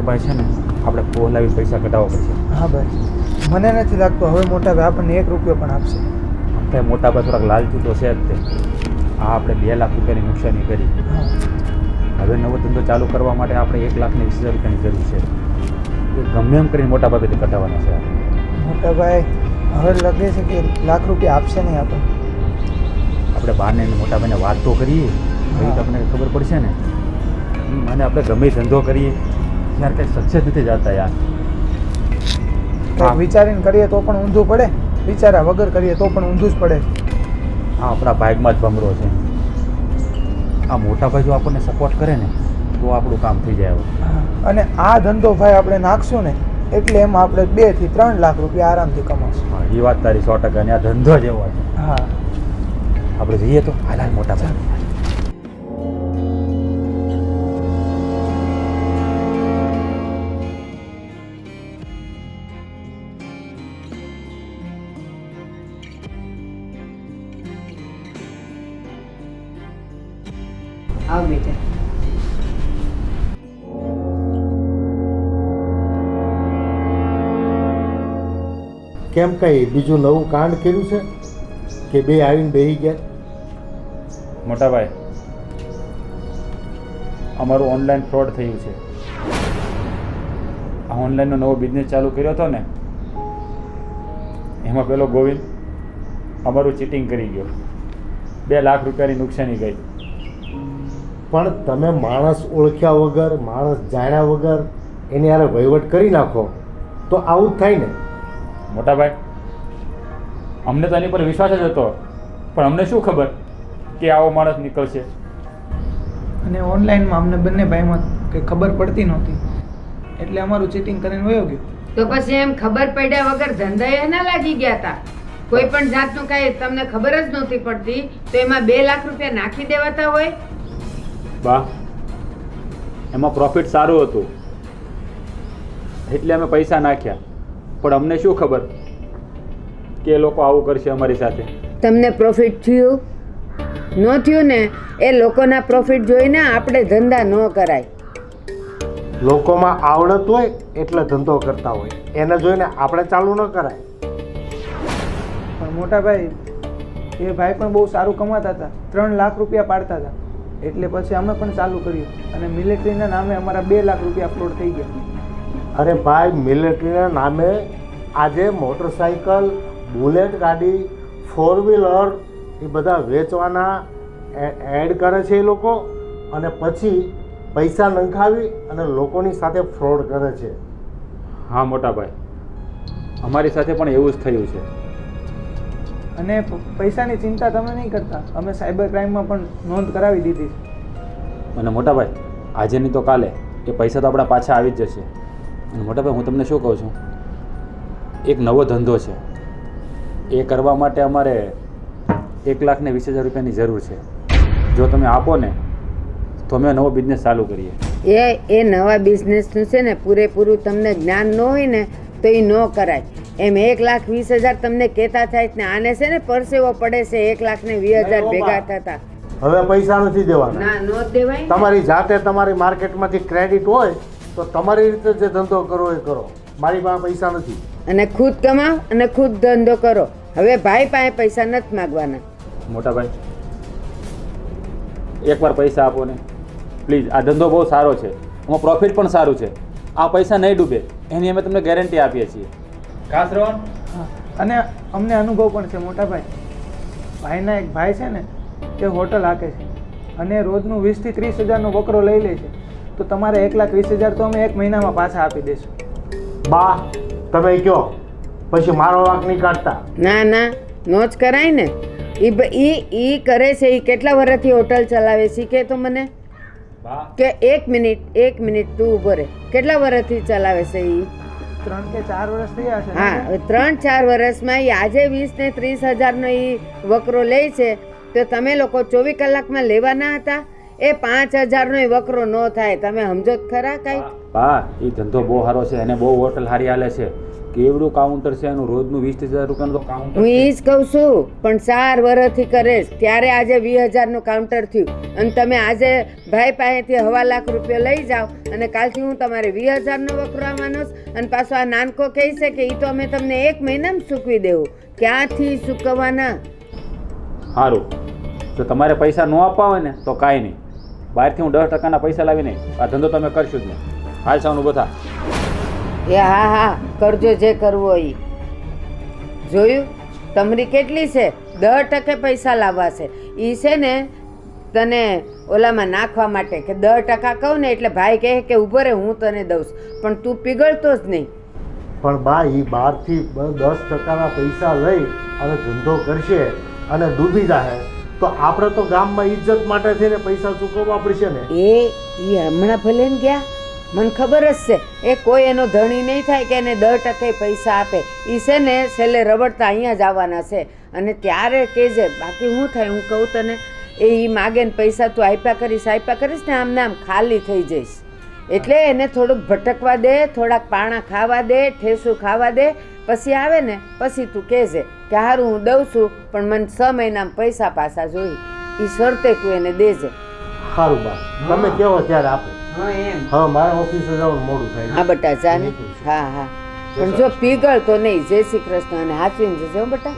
પાસે છે ને આપણે ફોન લાવી પૈસા કઢાવવા પડશે. હા ભાઈ, મને નથી લાગતું હવે મોટા ભાઈ આપણને 1 રૂપિયો પણ આપશે. આપણે મોટા ભાઈ થોડાક લાલચું તો છે જ તે. આ આપણે 2 લાખ રૂપિયાની નુકસાની કરી. હવે નવો ધંધો ચાલુ કરવા માટે આપણે 1,20,000 રૂપિયાની જરૂર છે. એ ગમે એમ કરીને મોટા ભાઈ કઢાવવાના છે. મોટા ભાઈ હવે લાગે છે કે લાખ રૂપિયા આપશે નહીં આપણને. આપણે બહારને મોટા ભાઈને વાત તો કરીએ, પછી તમને ખબર પડશે ને. મને આપણે ગમે ધંધો કરીએ યાર, કંઈ સક્સેસ નથી જતા યાર. કંઈક વિચારીને કરીએ તો પણ ઊંધું પડે, વિચાર્યા વગર કરીએ તો પણ ઊંધું જ પડે. આ આપણા ભાગમાં જ ભમરો છે. આ મોટા ભાઈ જો આપણને સપોર્ટ કરે ને તો આપણું કામ થઈ જાય. અને આ ધંધો ભાઈ આપણે નાખશું ને એટલે એમાં આપણે 2 થી 3 લાખ રૂપિયા આરામથી કમાશું. હા, એ વાત તારી 100%. આ ધંધો જ એવો છે. હા, આપણે જઈએ તો હાલ મોટા ભાઈ. આવ બેટા. કેમ કઈ બીજું નવું કાંડ કર્યું છે કે બે આવીને બેસી ગયા? મોટા ભાઈ, અમારું ઓનલાઈન ફ્રોડ થયું છે. આ ઓનલાઈનનો નવો બિઝનેસ ચાલુ કર્યો હતો ને, એમાં પેલો ગોવિંદ અમારું ચીટિંગ કરી ગયો. 2 લાખ રૂપિયાની નુકસાની ગઈ. પણ તમે માણસ ઓળખ્યા વગર, માણસ જાણ્યા વગર એની હારે વહીવટ કરી નાખો તો આવું જ થાય ને. મોટા ભાઈ, અમને તો એની પર વિશ્વાસ જ હતો, પણ અમને શું ખબર કે આવો માણસ નીકળશે. અને ઓનલાઈનમાં અમને બંને ભાઈમાં કંઈ ખબર પડતી નહોતી એટલે અમારું ચીટિંગ કરીને વયો ગયો. તો પછી એમ ખબર પડ્યા વગર ધંધાએ ના લાગી ગયા હતા? કોઈ પણ જાતનું કાંઈ તમને ખબર જ નહોતી પડતી તો એમાં 2 લાખ રૂપિયા નાખી દેવાતા હોય? બા, એમાં પ્રોફિટ સારું હતું એટલે અમે પૈસા નાખ્યા, પણ અમને શું ખબર કે એ લોકો આવું કરશે અમારી સાથે. તમને પ્રોફિટ થયું? ન થયું ને? એ લોકોના પ્રોફિટ જોઈને આપણે ધંધા ન કરાય. લોકોમાં આવડત હોય એટલે ધંધો કરતા હોય, એને જોઈને આપણે ચાલુ ન કરાય. પણ મોટા ભાઈ, એ ભાઈ પણ બહુ સારું કમાતા હતા, 3 લાખ રૂપિયા પાડતા હતા. એટલે પછી અમે પણ ચાલુ કર્યું અને મિલિટરીના નામે અમારા 2 લાખ રૂપિયા ફ્રોડ થઈ ગયા. અરે ભાઈ, મિલિટરીના નામે આજે મોટરસાઇકલ, બુલેટ ગાડી, 4 વ્હીલર એ બધા વેચવાના એડ કરે છે એ લોકો, અને પછી પૈસા નંખાવી અને લોકોની સાથે ફ્રોડ કરે છે. હા મોટા ભાઈ, અમારી સાથે પણ એવું જ થયું છે. અને પૈસાની ચિંતા તમે નહીં કરતા, અમે સાયબર ક્રાઇમમાં પણ નોંધ કરાવી દીધી છે. અને મોટા ભાઈ, આજે નહીં તો કાલે એ પૈસા તો આપણા પાછા આવી જ જશે. અને મોટા ભાઈ, હું તમને શું કહું છું, એક નવો ધંધો છે. એ કરવા માટે અમારે 1,20,000 રૂપિયાની જરૂર છે. જો તમે આપો ને તો અમે નવો બિઝનેસ ચાલુ કરીએ. એ નવા બિઝનેસનું છે ને પૂરેપૂરું તમને જ્ઞાન ન હોય ને તો એ ન કરાય. એમ 1,20,000 તમને કહેતા થાય ને આને છે ને પરસેવો પડે છે 1,20,000 ભેગા થતા. હવે પૈસા નથી દેવાના. ના, નો દેવાય. તમારી જાતે તમારી માર્કેટમાંથી ક્રેડિટ હોય તો તમારી રીતે જે ધંધો કરો એ કરો. મારી પાસે પૈસા નથી. અને ખુદ કમાવ અને ખુદ ધંધો કરો. હવે ભાઈ પાસે પૈસા નથી માગવાના. મોટા ભાઈ, એકવાર પૈસા આપો ને પ્લીઝ. આ ધંધો બહુ સારો છે, એમાં પ્રોફિટ પણ સારું છે. આ પૈસા નહીં ડૂબે એની અમે તમને ગેરંટી આપીએ છીએ. ખાસ રોહન. હા, અને અમને અનુભવ પણ છે મોટા ભાઈ. ભાઈના એક ભાઈ છે ને તે હોટલ હાકે છે અને રોજનું 20 થી 30,000નો વકરો લઈ લે છે. તો તમારે 1,20,000 તો અમે 1 મહિનામાં પાછા આપી દઈશું. બા, તમે કહો પછી મારો વાંક નહીં કાઢતા. ના ના, નો જ કરાય ને. ઈ કરે છે. ઈ કેટલા વર્ષથી હોટલ ચલાવે શીખે તો મને કે 1 મિનિટ તું ઊભો રહે. કેટલા વર્ષથી ચલાવે છે ઈ? 3 કે 4 વર્ષ થયા છે. હા, 3-4 વર્ષમાં ઈ આજે 20 ને 30,000નો ઈ વકરો લે છે તો તમે લોકો 24 કલાકમાં લેવાના હતા? એ 5,000નો વકરો ન થાય. તમે સમજો જ ખરા કાંઈ? બા, એ ધંધો બહુ સારો છે અને બહુ હોટલ સારી હાલે છે. કેવડું કાઉન્ટર છે એનું રોજનું 20,000 રૂપિયાનું તો કાઉન્ટર હું એ જ કહું છું, પણ 4 વર્ષથી કરે છે ત્યારે આજે 20,000નું કાઉન્ટર થયું અને તમે આજે ભાઈ પાસેથી 1.25 લાખ રૂપિયા લઈ જાઓ અને કાલથી હું તમારે 20,000નો વકરાવાનો અને પાછો આ નાનકો કહે છે કે એ તો અમે તમને 1 મહિનામાં ચૂકવી દેવું. ક્યાંથી ચૂકવવાના? સારું, જો તમારે પૈસા ન આપવા હોય ને તો કાંઈ નહીં, બહારથી હું 10% પૈસા લાવી નહીં, આ ધંધો તમે કરશો જ નહીં. હાલ સાવનું બધા એ હા કરજો જે કરવું હોય ઈ. જોયું તમારી કેટલી છે? 10% પૈસા લાવવા છે. એ છે ને તને ઓલામાં નાખવા માટે કે 10% કહું ને એટલે ભાઈ કહે કે ઊભો રહે હું તને દઉં છું, પણ તું પીગળતો જ નહીં. પણ બા એ બહારથી 10%ના પૈસા લઈ અને ધંધો કરશે અને ડૂબી જાય તો આપણે તો ગામમાં ઇજ્જત માટે થઈને પૈસા ચૂકવવા પડશે ને. એ હમણાં ભલે ને ગયા, મને ખબર જ છે એ કોઈ એનો ધણી નહીં થાય કે એને 10% પૈસા આપે. એ છે ને છેલ્લે રબડતા અહીંયા જ આવવાના છે અને ત્યારે કહેજે, બાકી શું થાય હું કહું તને, એ માગે ને પૈસા તું આપ્યા કરીશ ને આમને આમ ખાલી થઈ જઈશ. એટલે એને થોડુંક ભટકવા દે, થોડાક પાણા ખાવા દે, ઠેસું ખાવા દે, પછી આવે ને પછી તું કહેજે કે સારું હું દઉં છું પણ મને 6 મહિનામાં પૈસા પાછા જોઈ. એ શરતે તું એને દેજે. સારું બા, તમે કહો ત્યારે આપે. હા, મારે ઓફિસે જવાનું મોડું થાય. હા બટા જા ને. હા પણ જો પીગળ તો નહીં. જય શ્રી કૃષ્ણ અને હાચવીને જજો હો બટા.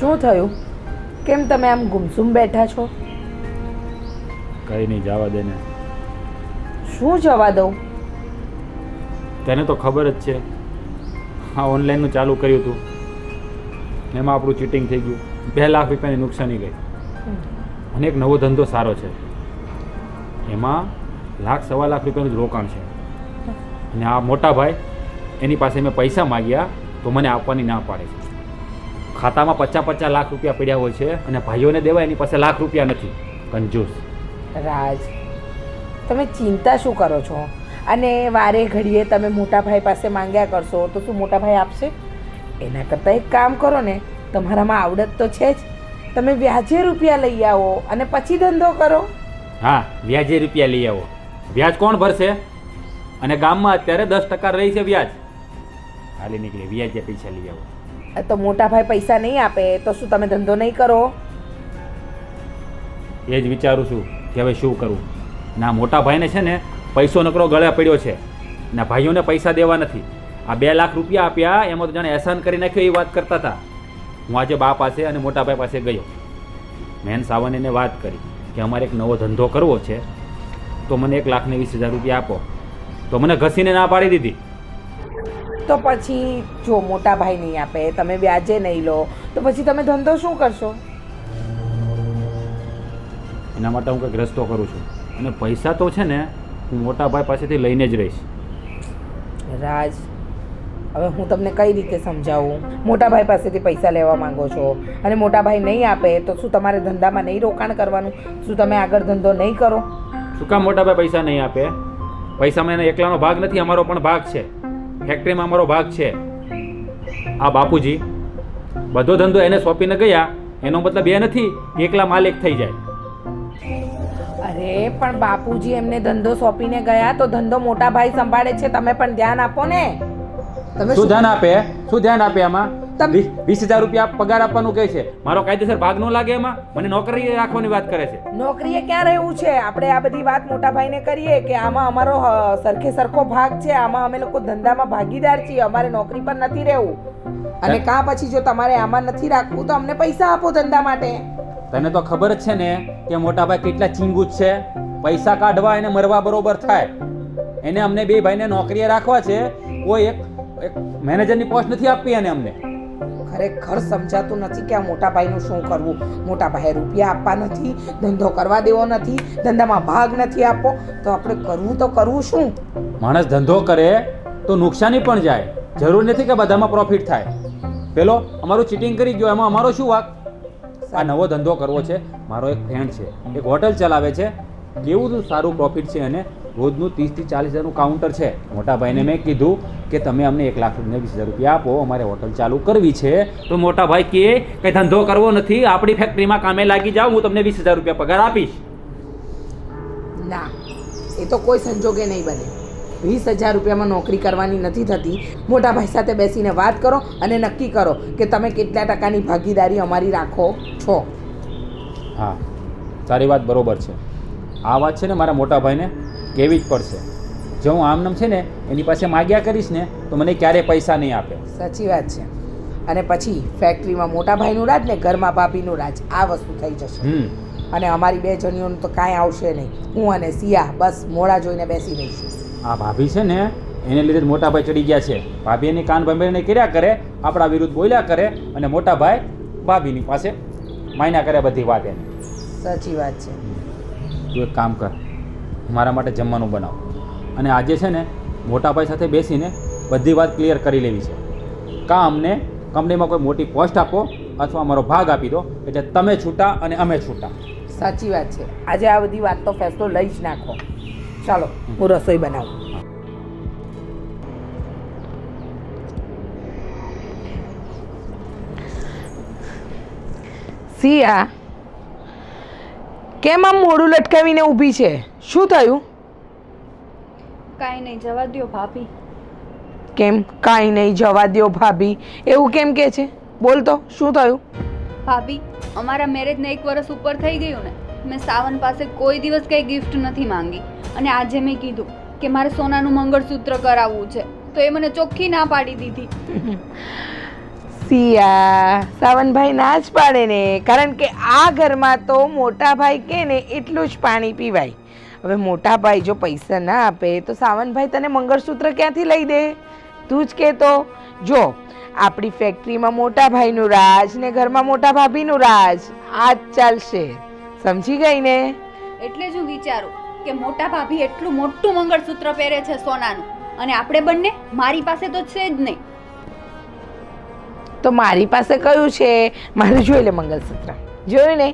શું થયું? કેમ તમે આમ ગુમસુમ બેઠા છો? કંઈ નહીં, જવા દે ને. શું જવા દઉં? તને તો ખબર જ છે હા ઓનલાઈનનું ચાલુ કર્યું હતું એમાં આપણું ચીટિંગ થઈ ગયું, 2 લાખ રૂપિયાની નુકસાની ગઈ. અને એક નવો ધંધો સારો છે, એમાં 1.25 લાખ રૂપિયાનું જ રોકાણ છે. અને આ મોટા ભાઈ એની પાસે મેં પૈસા માગ્યા તો મને આપવાની ના પાડે છે. ખાતામાં 50 લાખ રૂપિયા પડ્યા હોય છે અને ભાઈઓને દેવાય એની પાસે લાખ રૂપિયા નથી. કંજૂસ. રાજ, તમે ચિંતા શું કરો છો? અને વારે ઘડીએ તમે મોટા ભાઈ પાસે માંગ્યા કરશો તો શું મોટા ભાઈ આપશે? એના કરતાં એક કામ કરો ને, તમારામાં આવડત તો છે જ, તમે વ્યાજે રૂપિયા લઈ આવો અને પછી ધંધો કરો. હા, વ્યાજે રૂપિયા લઈ આવો. વ્યાજ કોણ ભરશે? અને ગામમાં અત્યારે 10% રહી છે વ્યાજ. હાલી નીકળે, વ્યાજે પૈસા લઈ આવો. તો મોટા ભાઈ પૈસા નહીં આપે તો શું તમે ધંધો નહીં કરો? એ જ વિચારું છું કે હવે શું કરું. ના મોટા ભાઈને છે ને પૈસો નકરો ગળે પડ્યો છે, ના ભાઈઓને પૈસા દેવા નથી. આ 2 લાખ રૂપિયા આપ્યા એમાં તો જાણે એહસાન કરી નાખ્યો એ વાત કરતા હતા. હું આજે બા પાસે અને મોટા ભાઈ પાસે ગયો, મેન સાવનીને વાત કરી કે અમારે એક નવો ધંધો કરવો છે તો મને 1,20,000 રૂપિયા આપો. તો મને ઘસીને ના પાડી દીધી. તો પછી જો મોટા ભાઈ નહીં આપે, તમે વ્યાજે નહીં લો, તો પછી તમે ધંધો શું કરશો? એના માટે હું કંઈક રસ્તો કરું છું અને પૈસા તો છે ને હું મોટા ભાઈ પાસેથી લઈને જ રહીશ. રાજ, હવે હું તમને કઈ રીતે સમજાવું? મોટા ભાઈ પાસેથી પૈસા લેવા માંગો છો અને મોટા ભાઈ નહીં આપે તો શું તમારે ધંધામાં નહીં રોકાણ કરવાનું? શું તમે આગળ ધંધો નહીં કરો? શું કામ મોટા ભાઈ પૈસા નહીં આપે? પૈસામાં એનો એકલાનો ભાગ નથી, અમારો પણ ભાગ છે. ફેક્ટરીમાં અમારો ભાગ છે. આ બાપુજી બધો ધંધો એને સોંપીને ગયા, એનો મતલબ એ નથી કે એકલા માલિક થઈ જાય. અરે પણ બાપુજી એમને ધંધો સોંપીને ગયા તો ધંધો મોટા ભાઈ સંભાળે છે, તમે પણ ધ્યાન આપો ને. તમે શું ધ્યાન આપે? શું ધ્યાન આપે આમાં? તમે 20,000 રૂપિયા પગાર આપવાનું કહે છે, મારો કાયદેસર ભાગ ન લાગે એમાં? મને નોકરી રાખવાની વાત કરે છે. નોકરીએ ક્યાં રહેવું છે? આપણે આ બધી વાત મોટા ભાઈને કરીએ કે આમાં અમારો સરખે સરખો ભાગ છે, આમાં અમે લોકો ધંધામાં ભાગીદાર છીએ, અમારે નોકરી પર નથી રહેવું. અને કાં પછી જો તમારે આમાં નથી રાખવું તો અમને પૈસા આપો ધંધા માટે. તને તો ખબર જ છે ને કે મોટા ભાઈ કેટલા ચીંગુજ છે. પૈસા કાઢવા એને મરવા બરોબર થાય. એને અમને 2 ભાઈને નોકરીએ રાખવા છે, કોઈ એક મેનેજરની પોસ્ટ નથી આપવી એને અમને. ખરેખર સમજાતું નથી કે આ મોટા ભાઈનું શું કરવું. મોટા ભાઈએ રૂપિયા આપવા નથી, ધંધો કરવા દેવો નથી, ધંધામાં ભાગ નથી આપવો, તો આપણે કરવું તો કરવું શું? માણસ ધંધો કરે તો નુકસાની પણ જાય. જરૂર નથી કે બધામાં પ્રોફિટ થાય. પેલો અમારું ચીટિંગ કરી ગયો, એમાં અમારો શું વાંક? આ નવો ધંધો કરવો છે. મારો એક ફ્રેન્ડ છે, એક હોટલ ચલાવે છે, કેવું સારું પ્રોફિટ છે, અને રોજનું 30 થી 40 હજારનું કાઉન્ટર છે. મોટા ભાઈને મેં કીધું કે તમે અમને 1,20,000 રૂપિયા આપો, અમારે હોટલ ચાલુ કરવી છે. તો મોટા ભાઈ કહે કંઈ ધંધો કરવો નથી, આપણી ફેક્ટરીમાં કામે લાગી જાઓ, હું તમને 20,000 રૂપિયા પગાર આપીશ. ના, એ તો કોઈ સંજોગે નહીં બને. 20,000 રૂપિયામાં નોકરી કરવાની નથી થતી. મોટા ભાઈ સાથે બેસીને વાત કરો અને નક્કી કરો કે તમે કેટલા ટકાની ભાગીદારી અમારી રાખો છો. હા, તારી વાત બરોબર છે. આ વાત છે ને મારા મોટા ભાઈને કેવી જ પડશે. જો હું આમ નામ છે ને એની પાસે માગ્યા કરીશ ને તો મને ક્યારેય પૈસા નહીં આપે. સાચી વાત છે. અને પછી ફેક્ટરીમાં મોટા ભાઈનું રાજ ને ઘરમાં ભાભીનું રાજ, આ વસ્તુ થઈ જશે. અને અમારી બે જણીઓનું તો કાંઈ આવશે નહીં. હું અને સિયા બસ મોડા જોઈને બેસી રહીશું. આ ભાભી છે ને એને લીધે જ મોટા ભાઈ ચડી ગયા છે. ભાભી એની કાન ભંભેરીને કર્યા કરે, આપણા વિરુદ્ધ બોલ્યા કરે, અને મોટા ભાઈ ભાભીની પાસે માયના કરે બધી વાત એની. સાચી વાત છે. તું એક કામ કર, મારા માટે જમવાનું બનાવ, અને આજે છે ને મોટા ભાઈ સાથે બેસીને બધી વાત ક્લિયર કરી લેવી છે. કાં અમને કંપનીમાં કોઈ મોટી પોસ્ટ આપો અથવા અમારો ભાગ આપી દો, એટલે તમે છૂટા અને અમે છૂટા. સાચી વાત છે. આજે આ બધી વાત તો ફેસલો લઈ જ નાખો. ચાલો હું રસોઈ બનાવું. સિયા, કેમ આમ મોઢું લટકાવીને ઊભી છે? શું થયું? કાંઈ નહીં, જવા દ્યો ભાભી. કેમ કાંઈ નહીં જવા દ્યો ભાભી? એવું કેમ કે છે? બોલ તો, શું થયું? ભાભી, અમારા મેરેજને 1 વર્ષ ઉપર થઈ ગયું ને. મેં સાવન પાસે કોઈ દિવસ કંઈ ગિફ્ટ નથી માંગી, અને આજે મેં કીધું કે મારે સોનાનું મંગળસૂત્ર કરાવવું છે, તો એ મને ચોખ્ખી ના પાડી દીધી. સિયા, સાવનભાઈ ના જ પાડે ને, કારણ કે આ ઘરમાં તો મોટા ભાઈ કે ને એટલું જ પાણી પીવાય. હવે મોટા ભાઈ જો પૈસા ના આપે તો સાવનભાઈ તને મંગળસૂત્ર ક્યાંથી લઈ દે? તું જ કે તો. જો આપણી ફેક્ટરીમાં મોટા ભાઈનું રાજ ને ઘરમાં મોટા ભાભીનું રાજ, આ જ ચાલશે. સમજી ગઈ ને? એટલે જ હું વિચારું કે મોટા ભાભી એટલું મોટું મંગળસૂત્ર પહેરે છે સોનાનું, અને આપણે બંને મારી પાસે તો છે જ નહીં. તો મારી પાસે કયું છે? મારું જોઈ લે મંગળસૂત્ર. જોયું ને?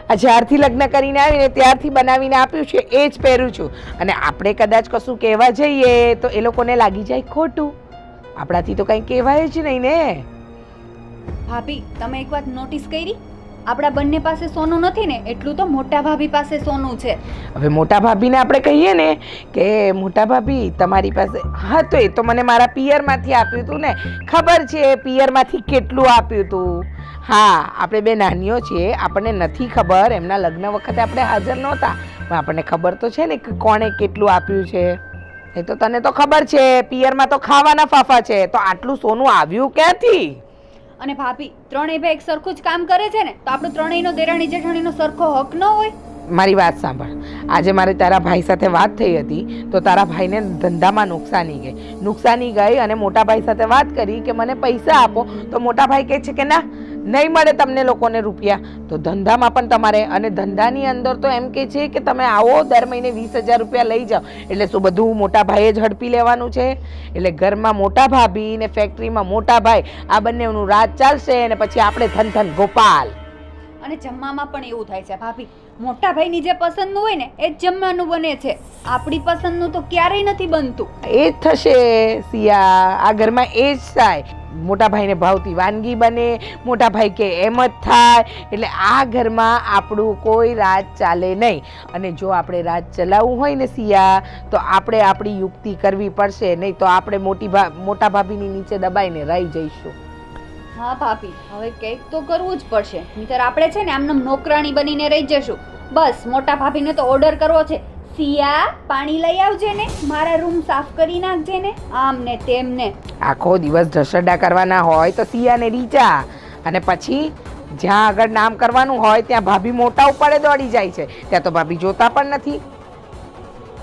આ જ્યારથી લગ્ન કરીને આવીને ત્યારથી બનાવીને આપ્યું છે, એ જ પહેરું છું. અને આપણે કદાચ કશું કહેવા જઈએ તો એ લોકોને લાગી જાય ખોટું. આપણાથી તો કંઈ કહેવાય જ નહીં ને. ભાભી, તમે એક વાત નોટિસ કરી? આપણા બંને પાસે સોનું નથી ને, એટલું તો મોટા ભાભી પાસે સોનું છે. હવે મોટા ભાભીને આપણે કહીએ ને કે મોટા ભાભી તમારી પાસે, હા તો એ તો મને મારા પિયરમાંથી આપ્યું હતું ને, ખબર છે પિયરમાંથી કેટલું આપ્યું હતું. હા, આપણે બે નાનીઓ છીએ, આપણને નથી ખબર, એમના લગ્ન વખતે આપણે હાજર નહોતા, પણ આપણને ખબર તો છે ને કે કોણે કેટલું આપ્યું છે. એ તો તને તો ખબર છે, પિયરમાં તો ખાવાના ફાફા છે, તો આટલું સોનું આવ્યું ક્યાંથી? અને ભાભી, ત્રણેય ભાઈ એક સરખું જ કામ કરે છે ને, તો આપણો ત્રણેયનો દેરાણી જેઠાણીનો સરખો હક ન હોય? મારી વાત સાંભળ. આજે મારે તારા ભાઈ સાથે વાત થઈ હતી, તો તારા ભાઈને ધંધામાં નુકસાની ગઈ અને મોટા ભાઈ સાથે વાત કરી કે મને પૈસા આપો, તો મોટા ભાઈ કહે છે કે ના, નહીં મળે તમને લોકોને રૂપિયા. તો ધંધામાં પણ તમારે, અને ધંધાની અંદર તો એમ કે છે કે તમે આવો દર મહિને 20,000 રૂપિયા લઈ જાઓ. એટલે શું બધું મોટા ભાઈએ જ ઝડપી લેવાનું છે? એટલે ઘરમાં મોટા ભાભી ને ફેક્ટરીમાં મોટા ભાઈ, આ બંનેનું રાજ ચાલશે, અને પછી આપણે ધન ધન ગોપાલ. અને જમવામાં પણ એવું થાય છે ભાભી, મોટા ભાઈની જે પસંદનું હોય ને એ જ જમવાનું બને છે, આપણી પસંદનું તો ક્યારેય નથી બનતું. એ જ થશે સિયા, આ ઘરમાં એ જ થાય. મોટા ભાઈને ભાવતી વાનગી બને, મોટા ભાઈ કે એમ જ થાય. એટલે આ ઘરમાં આપણું કોઈ રાજ ચાલે નહીં. અને જો આપણે રાજ ચલાવવું હોય ને સિયા, તો આપણે આપણી યુક્તિ કરવી પડશે, નહીં તો આપણે મોટા ભાભીની નીચે દબાઈને રહી જઈશું. હા ભાભી, હવે કંઈક તો કરવું જ પડશે, નહીંતર આપણે છે ને આમનામ નોકરાણી બનીને રહી જશું. બસ મોટા ભાભીને તો ઓર્ડર કરવો છે, સિયા પાણી લઈ આવજે ને, મારા રૂમ સાફ કરી નાખજે ને, આમ ને તેમ ને. આખો દિવસ ઢસરડા કરવાના હોય તો સિયાને રીચા, અને પછી જ્યાં આગળ નામ કરવાનું હોય ત્યાં ભાભી મોટા ઉપાડે દોડી જાય છે. ત્યાં તો ભાભી જોતા પણ નથી,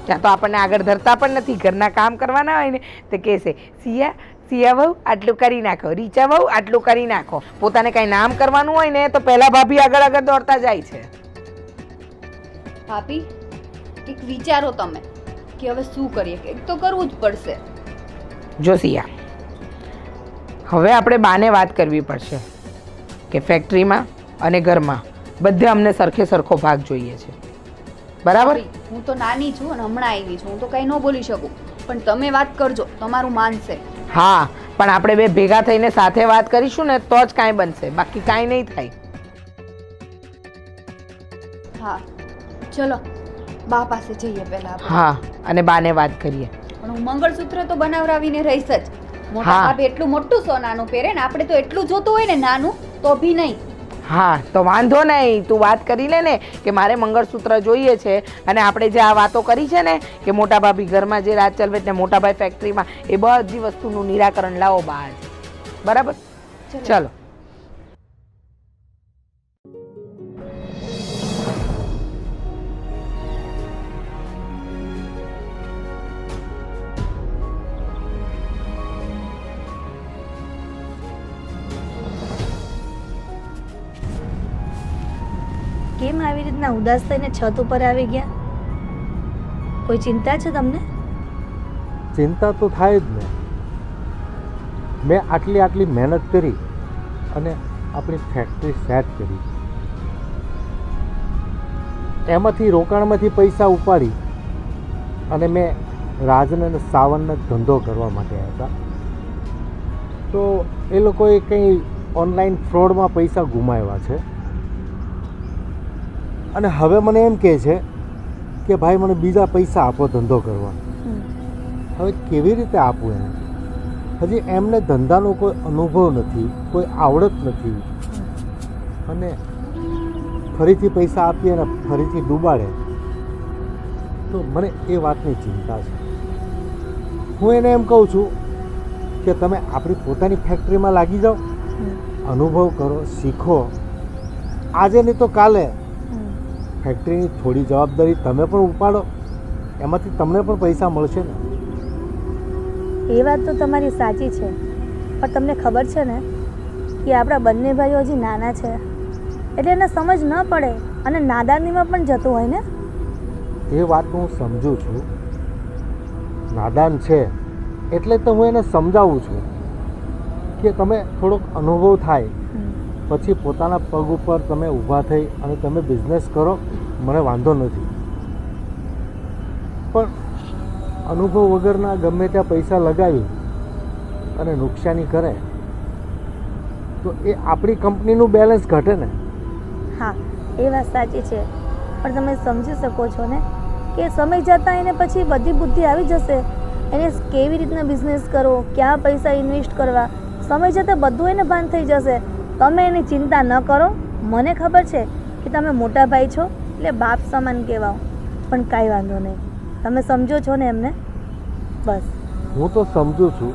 ત્યાં તો આપણને આગળ ધરતા પણ નથી. ઘરના કામ કરવાના હોય ને તે કહેશે, સિયા સિયા બહુ આટલું કરી નાખો, રીચા બહુ આટલું કરી નાખો. પોતાને કઈ નામ કરવાનું હોય ને તો પહેલા ભાભી આગળ આગળ દોડતા જાય છે. ભાભી એક વિચારો તમે કે હવે શું કરીએ, કંઈક તો કરવું જ પડશે. જો સિયા, હવે આપણે બાને વાત કરવી પડશે કે ફેક્ટરીમાં અને ઘરમાં બધે અમને સરખે સરખો ભાગ જોઈએ છે, બરાબર? ભાભી, હું તો નાની છું અને હમણાં આવી છું, હું તો કંઈ ન બોલી શકું, પણ તમે વાત કરજો, તમારું માનશે. હા, પણ આપણે બે ભેગા થઈને સાથે વાત કરીશું ને તો જ કાંઈ બનશે, બાકી કાંઈ નહીં થાય. હા ચલો બા પાસે જઈએ પહેલા આપણે. હા, અને બાને વાત કરીએ. પણ હું મંગળસૂત્ર તો બનાવરાવીને રહીશ જ. મોટા હા. ભાભી એટલું મોટું સોનાનું પહેરે ને, આપણે તો એટલું જોતું હોય ને નાનું તો ભી નહીં. હા, તો વાંધો નહીં, તું વાત કરી લે ને કે મારે મંગળસૂત્ર જોઈએ છે, અને આપણે જે આ વાતો કરી છે ને કે મોટા ભાભી ઘરમાં જે રાત ચલવે ને મોટા ભાઈ ફેક્ટરીમાં, એ બધી વસ્તુનું નિરાકરણ લાવો બહાર, બરાબર? ચલો. કેમ આવી રીતના ઉદાસ થઈને છત ઉપર આવી ગયા? કોઈ ચિંતા છે તમને? ચિંતા તો થાય જ ને. મેં આટલી મહેનત કરી અને આપણી ફેક્ટરી સેટ કરી, એમાંથી રોકાણમાંથી પૈસા ઉપાડી અને મેં રાજને અને સાવનને ધંધો કરવા માટે આવ્યા હતા. તો એ લોકોએ કંઈ ઓનલાઈન ફ્રોડમાં પૈસા ગુમાવ્યા છે અને હવે મને એમ કહે છે કે ભાઈ મને બીજા પૈસા આપો ધંધો કરવા. હવે કેવી રીતે આપવું એને? હજી એમને ધંધાનો કોઈ અનુભવ નથી, કોઈ આવડત નથી, અને ફરીથી પૈસા આપીએ અને ફરીથી ડૂબાડે તો મને એ વાતની ચિંતા છે. હું એને એમ કહું છું કે તમે આપણી પોતાની ફેક્ટરીમાં લાગી જાઓ, અનુભવ કરો, શીખો. આજે નહીં તો કાલે ફેક્ટરીની થોડી જવાબદારી તમે પણ ઉપાડો, એમાંથી તમને પણ પૈસા મળશે ને. એ વાત તો તમારી સાચી છે, પણ તમને ખબર છે ને કે આપણા બંને ભાઈઓ હજી નાના છે, એટલે એને સમજ ન પડે અને નાદાનીમાં પણ જતું હોય ને. એ વાત હું સમજું છું, નાદાન છે એટલે તો હું એને સમજાવું છું કે તમે થોડોક અનુભવ થાય પછી પોતાના પગ ઉપર તમે ઊભા થઈ અને તમે બિઝનેસ કરો, મને વાંધો નથી. પણ અનુભવ વગરના ગમે ત્યાં પૈસા લગાવી અને નુકસાની કરે તો એ આપણી કંપનીનું બેલેન્સ ઘટે ને. હા, એ વાત સાચી છે, પણ તમે સમજી શકો છો ને કે સમય જતાં એને પછી બધી બુદ્ધિ આવી જશે, એને કેવી રીતના બિઝનેસ કરવો, ક્યાં પૈસા ઇન્વેસ્ટ કરવા, સમય જતાં બધું એને ભાન થઈ જશે. તમે એની ચિંતા ન કરો. મને ખબર છે કે તમે મોટા ભાઈ છો એટલે બાપ સમાન કહેવાઓ, પણ કાંઈ વાંધો નહીં, તમે સમજો છો ને એમને, બસ. હું તો સમજું છું,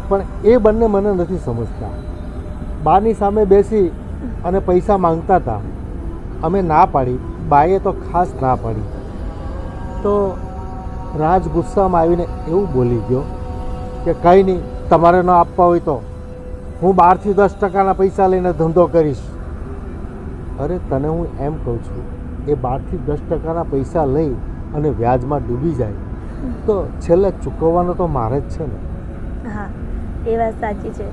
પણ એ બંને મને નથી સમજતા. બાની સામે બેસી અને પૈસા માંગતા હતા, અમે ના પાડી, બાએ તો ખાસ ના પાડી. તો રાજ ગુસ્સામાં આવીને એવું બોલી ગયો કે કંઈ નહીં, તમારે ન આપવા હોય તો હું 12 થી 10% પૈસા લઈને ધંધો કરીશ. અરે તને હું એમ કહું છું, એ 12 થી 10% પૈસા લઈ અને વ્યાજમાં ડૂબી જાય તો છેલ્લે ચૂકવવાનો તો મારે જ છે ને. હા, એ વાત સાચી છે,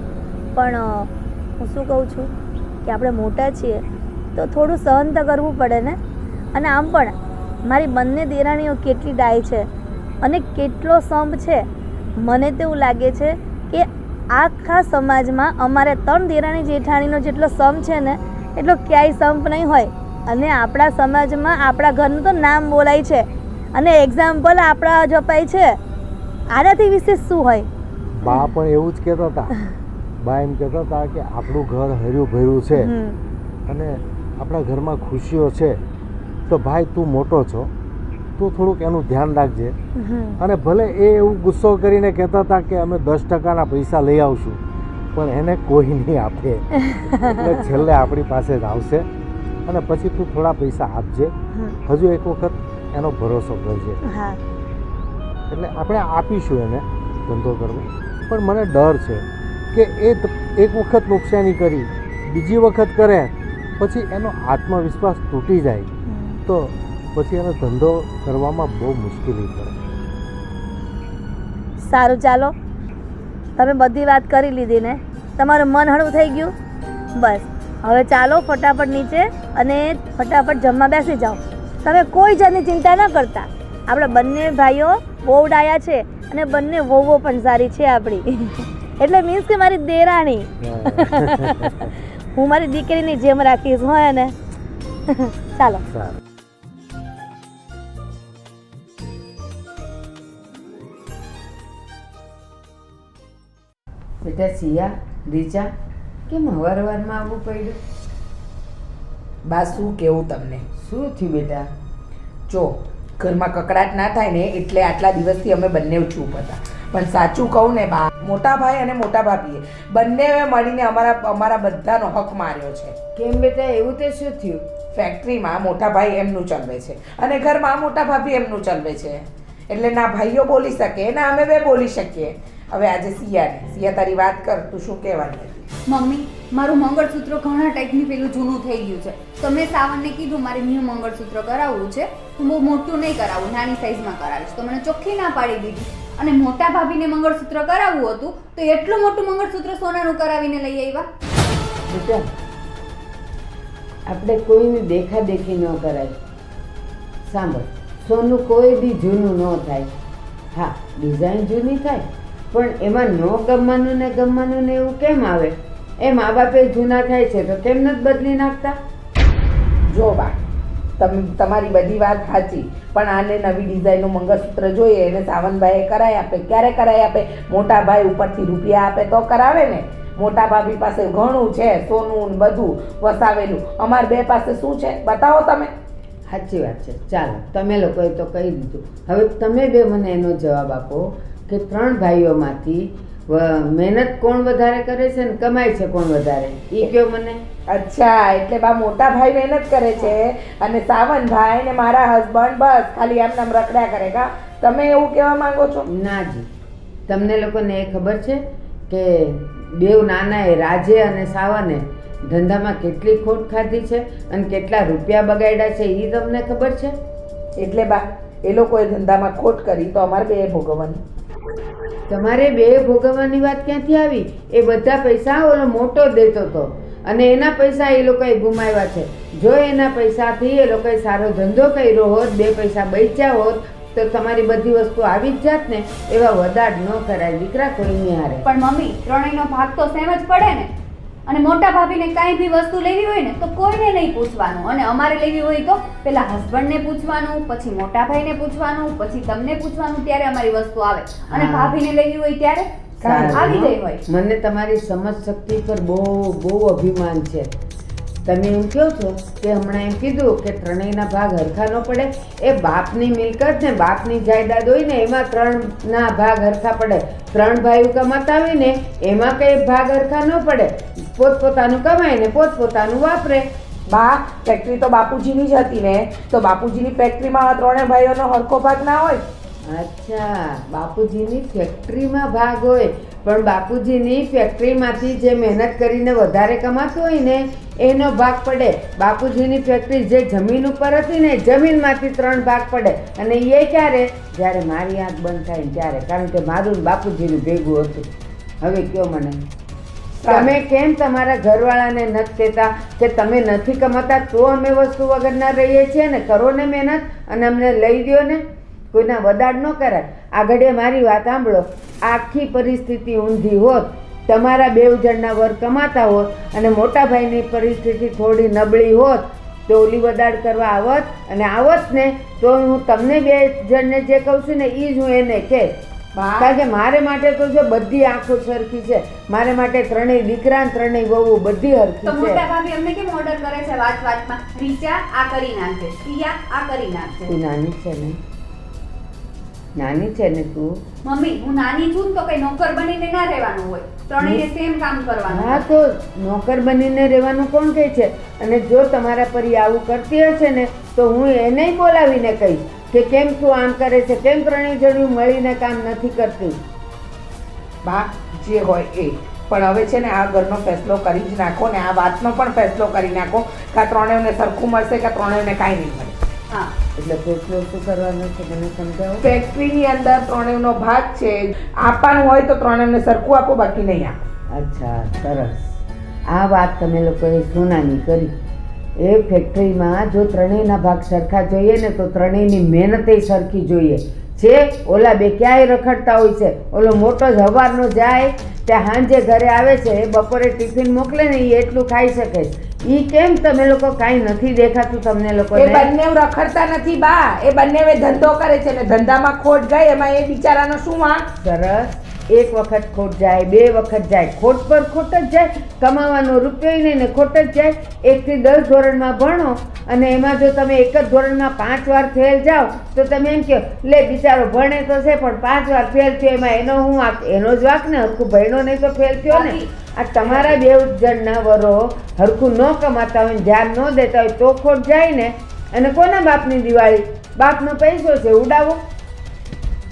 પણ હું શું કહું છું કે આપણે મોટા છીએ તો થોડું સહન તો કરવું પડે ને. અને આમ પણ મારી બંને દેરાણીઓ કેટલી ડાય છે અને કેટલો સંપ છે. મને તો એવું લાગે છે કે આખા સમાજમાં અમારે 3 દેરાણી જેઠાણીનો જેટલો સંપ છે ને એટલો ક્યાંય સંપ નહીં હોય. અને આપણા સમાજમાં આપણા ઘરનું તો નામ બોલાય છે અને એક્ઝામ્પલ આપણા જપાય છે. આનાથી વિશેષ શું હોય? બા પણ એવું જ કહેતા હતા. બા એમ કહેતા હતા કે આપણું ઘર હર્યું ભર્યું છે અને આપણા ઘરમાં ખુશીઓ છે, તો ભાઈ તું મોટો છો, તું થોડુંક એનું ધ્યાન રાખજે. અને ભલે એ એવું ગુસ્સો કરીને કહેતા હતા કે અમે 10% પૈસા લઈ આવશું, પણ એને કોઈ નહીં આપે, એટલે છેલ્લે આપણી પાસે જ આવશે. અને પછી તું થોડા પૈસા આપજે, હજુ એક વખત એનો ભરોસો કરજે. એટલે આપણે આપીશું એને ધંધો કરવા. પણ મને ડર છે કે એક વખત નુકસાની કરી, બીજી વખત કરે પછી એનો આત્મવિશ્વાસ તૂટી જાય તો પછી એનો ધંધો કરવામાં બહુ મુશ્કેલી પડે. સારું, ચાલો, તમે બધી વાત કરી લીધી ને, તમારું મન હળવું થઈ ગયું? બસ હવે ચાલો ફટાફટ નીચે અને ફટાફટ જમવા બેસી જાઓ. તમે કોઈ જાતની ચિંતા ન કરતા. આપણે બંને ભાઈઓ બહુ ડાયા છે અને બંને વહુઓ પણ સારી છે આપણી. એટલે મીન્સ કે મારી દેરાણી હું મારી દીકરીની જેમ રાખીશ હોય ને. ચાલો. બેટા સિયા, રીચા, કેમ હવારમાં આવવું પડ્યું? બા શું કેવું તમને? શું થયું બેટા? જો ઘરમાં કકડાટ ના થાય ને એટલે આટલા દિવસથી અમે બંને ચૂપ હતા. પણ સાચું કહું ને બા, મોટા ભાઈ અને મોટા ભાભીએ બંને મળીને અમારા બધાનો હક માર્યો છે. કેમ બેટા, એવું તે શું થયું? ફેક્ટરીમાં મોટા ભાઈ એમનું ચલાવે છે અને ઘરમાં મોટા ભાભી એમનું ચલાવે છે. એટલે ના ભાઈઓ બોલી શકે ના અમે બે બોલી શકીએ. હવે આજે સિયા તારી વાત કર, તું શું કહેવાની હતી? મમ્મી, મારું મંગળસૂત્ર ઘણા ટાઈપની પેલું જૂનું થઈ ગયું છે, તો મેં સાવનને કીધું મારે ન્યૂ મંગળસૂત્ર કરાવવું છે. હું બહુ મોટું નહીં કરાવું, નાની સાઈઝમાં કરાવીશ. તો મને ચોખ્ખી ના પાડી દીધી. અને મોટા ભાભીને મંગળસૂત્ર કરાવવું હતું તો એટલું મોટું મંગળસૂત્ર સોનાનું કરાવીને લઈ આવ્યા. બેટા, આપણે કોઈની દેખાદેખી ન કરાય. સાંભળ, સોનું કોઈ બી જૂનું ન થાય. હા, ડિઝાઇન જૂની થાય પણ એમાં ન ગમવાનું ને એવું કેમ આવે? એ મા બાપે જૂના થાય છે તો કેમ નથી બદલી નાખતા? જો બા, તમારી બધી વાત સાચી, પણ આને નવી ડિઝાઇનનું મંગળસૂત્ર જોઈએ એટલે સાવનભાઈએ કરાવી આપે. ક્યારે કરાવી આપે? મોટા ભાઈ ઉપરથી રૂપિયા આપે તો કરાવે ને. મોટા ભાભી પાસે ઘણું છે, સોનું બધું વસાવેલું. અમાર બે પાસે શું છે બતાવો તમે. સાચી વાત છે. ચાલો, તમે લોકોએ તો કહી દીધું. હવે તમે બે મને એનો જવાબ આપો કે 3 ભાઈઓમાંથી મહેનત કોણ વધારે કરે છે ને કમાય છે કોણ વધારે? એ કયો મને. અચ્છા, એટલે બા મોટા ભાઈ મહેનત કરે છે અને સાવનભાઈ ને મારા હસબન્ડ બસ ખાલી એમ નામ રખડ્યા કરે કા? તમે એવું કહેવા માંગો છો? ના જી, તમને લોકોને એ ખબર છે કે બેવ નાનાએ રાજે અને સાવને ધંધામાં કેટલી ખોટ ખાધી છે અને કેટલા રૂપિયા બગાડ્યા છે એ તમને ખબર છે? એટલે બા એ લોકોએ ધંધામાં ખોટ કરી તો અમારે બે ભોગવવાની. તમારે બે ભોગવવાની વાત ક્યાંથી આવી? એ બધા પૈસા ઓલો મોટો દેતો હતો અને એના પૈસા એ લોકોએ ગુમાવ્યા છે. જો એના પૈસાથી એ લોકોએ સારો ધંધો કર્યો હોત, 2 પૈસા બચ્યા હોત તો તમારી બધી વસ્તુ આવી જ જાત ને. એવા વદાડ ન કરાય દીકરા કોઈની હારે. પણ મમ્મી, ત્રણેયનો ભાગ તો સેમ જ પડે ને. અને મોટા ભાભીને કાંઈ બી વસ્તુ લેવી હોય ને તો કોઈને નહીં પૂછવાનું, અને અમારે લેવી હોય તો પેલા હસબન્ડને પૂછવાનું, પછી મોટા ભાઈને પૂછવાનું, પછી તમને પૂછવાનું, ત્યારે અમારી વસ્તુ આવે. અને ભાભીને લેવી હોય ત્યારે આવી ગઈ હોય. મને તમારી સમજ શક્તિ પર બહુ અભિમાન છે. તમે એમ કહો છો કે હમણાં એમ કીધું કે ત્રણેયના ભાગ હરખા ન પડે. એ બાપની મિલકત ને બાપની જાયદાદ હોય ને એમાં 3ના ભાગ હરખા પડે. 3 ભાઈઓ કમાતા હોય ને એમાં કઈ ભાગ હરખા ન પડે. પોતપોતાનું કમાય ને પોતપોતાનું વાપરે. બા, ફેક્ટરી તો બાપુજીની જ હતી ને, તો બાપુજીની ફેક્ટરીમાં 3 ભાઈઓનો હરખો ભાગ ના હોય? અચ્છા, બાપુજીની ફેક્ટરીમાં ભાગ હોય, પણ બાપુજીની ફેક્ટરીમાંથી જે મહેનત કરીને વધારે કમાતું હોય ને એનો ભાગ પડે. બાપુજીની ફેક્ટરી જે જમીન ઉપર હતી ને જમીનમાંથી 3 ભાગ પડે. અને એ ક્યારે? જ્યારે મારી આંખ બંધ થાય ત્યારે, કારણ કે મારું બાપુજીનું ભેગું હતું. હવે કયો મને, તમે કેમ તમારા ઘરવાળાને નથી કહેતા કે તમે નથી કમાતા તો અમે વસ્તુ વગરના રહીએ છીએ ને? કરો ને મહેનત અને અમને લઈ દો ને. કોઈના વદાડ ન કરાય. આગળ મારી વાત સાંભળો, આખી પરિસ્થિતિ ઊંધી હોત, તમારા 2 જણના વર કમાતા હોત અને મોટા ભાઈની પરિસ્થિતિ થોડી નબળી હોત તો ઓલી વદાડ કરવા આવત. અને આવત ને તો હું તમને 2 જણને જે કહું છું ને એ જ હું એને કહે. કારણ કે મારે માટે તો જો બધી આંખો સરખી છે. મારે માટે 3 દીકરા ને 3 વહુ બધી હરખી છે. મોટા ભાભી અમને કેમ ઓર્ડર કરે છે વાતમાં? રીચા આ કરી નાખજે, સિયા આ કરી નાખજે. તું નાની છે ને? નાની છે ને તું? મમ્મી, હું નાની છું તો કઈ નોકર બનીને ના રહેવાનું હોય, ત્રણેયને સેમ કામ કરવાનું. હા, તો નોકર બનીને રહેવાનું કોણ કહે છે? અને જો તમારા પરી આવું કરતી હશે ને તો હું એને બોલાવીને કહીશ કે કેમ તું આમ કરે છે, કેમ 3 જણ્યું મળીને કામ નથી કરતી. બા જે હોય એ પણ હવે છે ને આ ઘરનો ફેસલો કરી જ નાખો ને આ વાતનો પણ ફેસલો કરી નાખો કે આ ત્રણેયને સરખું મળશે કે ત્રણેયને કાંઈ નહીં મળે. હા એટલે ફેસલો શું કરવાનો છે મને સમજાવો. ફેક્ટરીની અંદર ત્રણેયનો ભાગ છે, આપવાનું હોય તો ત્રણેયને સરખું આપો, બાકી નહીં આપો. અચ્છા સરસ. આ વાત તમે લોકોએ સોનાની કરી. એ ફેક્ટરીમાં જો ત્રણેયના ભાગ સરખા જોઈએ ને તો ત્રણેયની મહેનતે સરખી જોઈએ છે. ઓલા બે ક્યાંય રખડતા હોય છે. ઓલો મોટો જ હવારનો જાય ત્યાં સાંજે ઘરે આવે છે, બપોરે ટિફિન મોકલે ને એ એટલું ખાઈ શકે. એ કેમ તમે લોકો કાંઈ નથી દેખાતું તમને એ લોકોને? બંને રખડતા નથી બા, એ બંને ધંધો કરે છે ને ધંધામાં ખોટ ગઈ એમાં એ બિચારાનો શું વાંક. સરસ. એક વખત ખોટ જાય, બે વખત જાય, ખોટ પર ખોટ જ જાય. કમાવાનો રૂપિયો નહીં ને ખોટ જ જાય. 1 થી 10 ધોરણમાં ભણો અને એમાં જો તમે એક જ ધોરણમાં 5 વાર ફેલ જાઓ તો તમે એમ કહો લે બિચારો ભણે તો છે પણ 5 વાર ફેલ થયો એમાં એનો હું વાંક? એનો જ વાંક ને. હરખું ભણ્યો નહીં તો ફેલ થયો ને. આ તમારા 2 જણના વરો હરખું ન કમાતા હોય, ધ્યાન ન દેતા હોય તો ખોટ જાય ને. અને કોના બાપની દિવાળી? બાપનો પૈસો છે, ઉડાવો.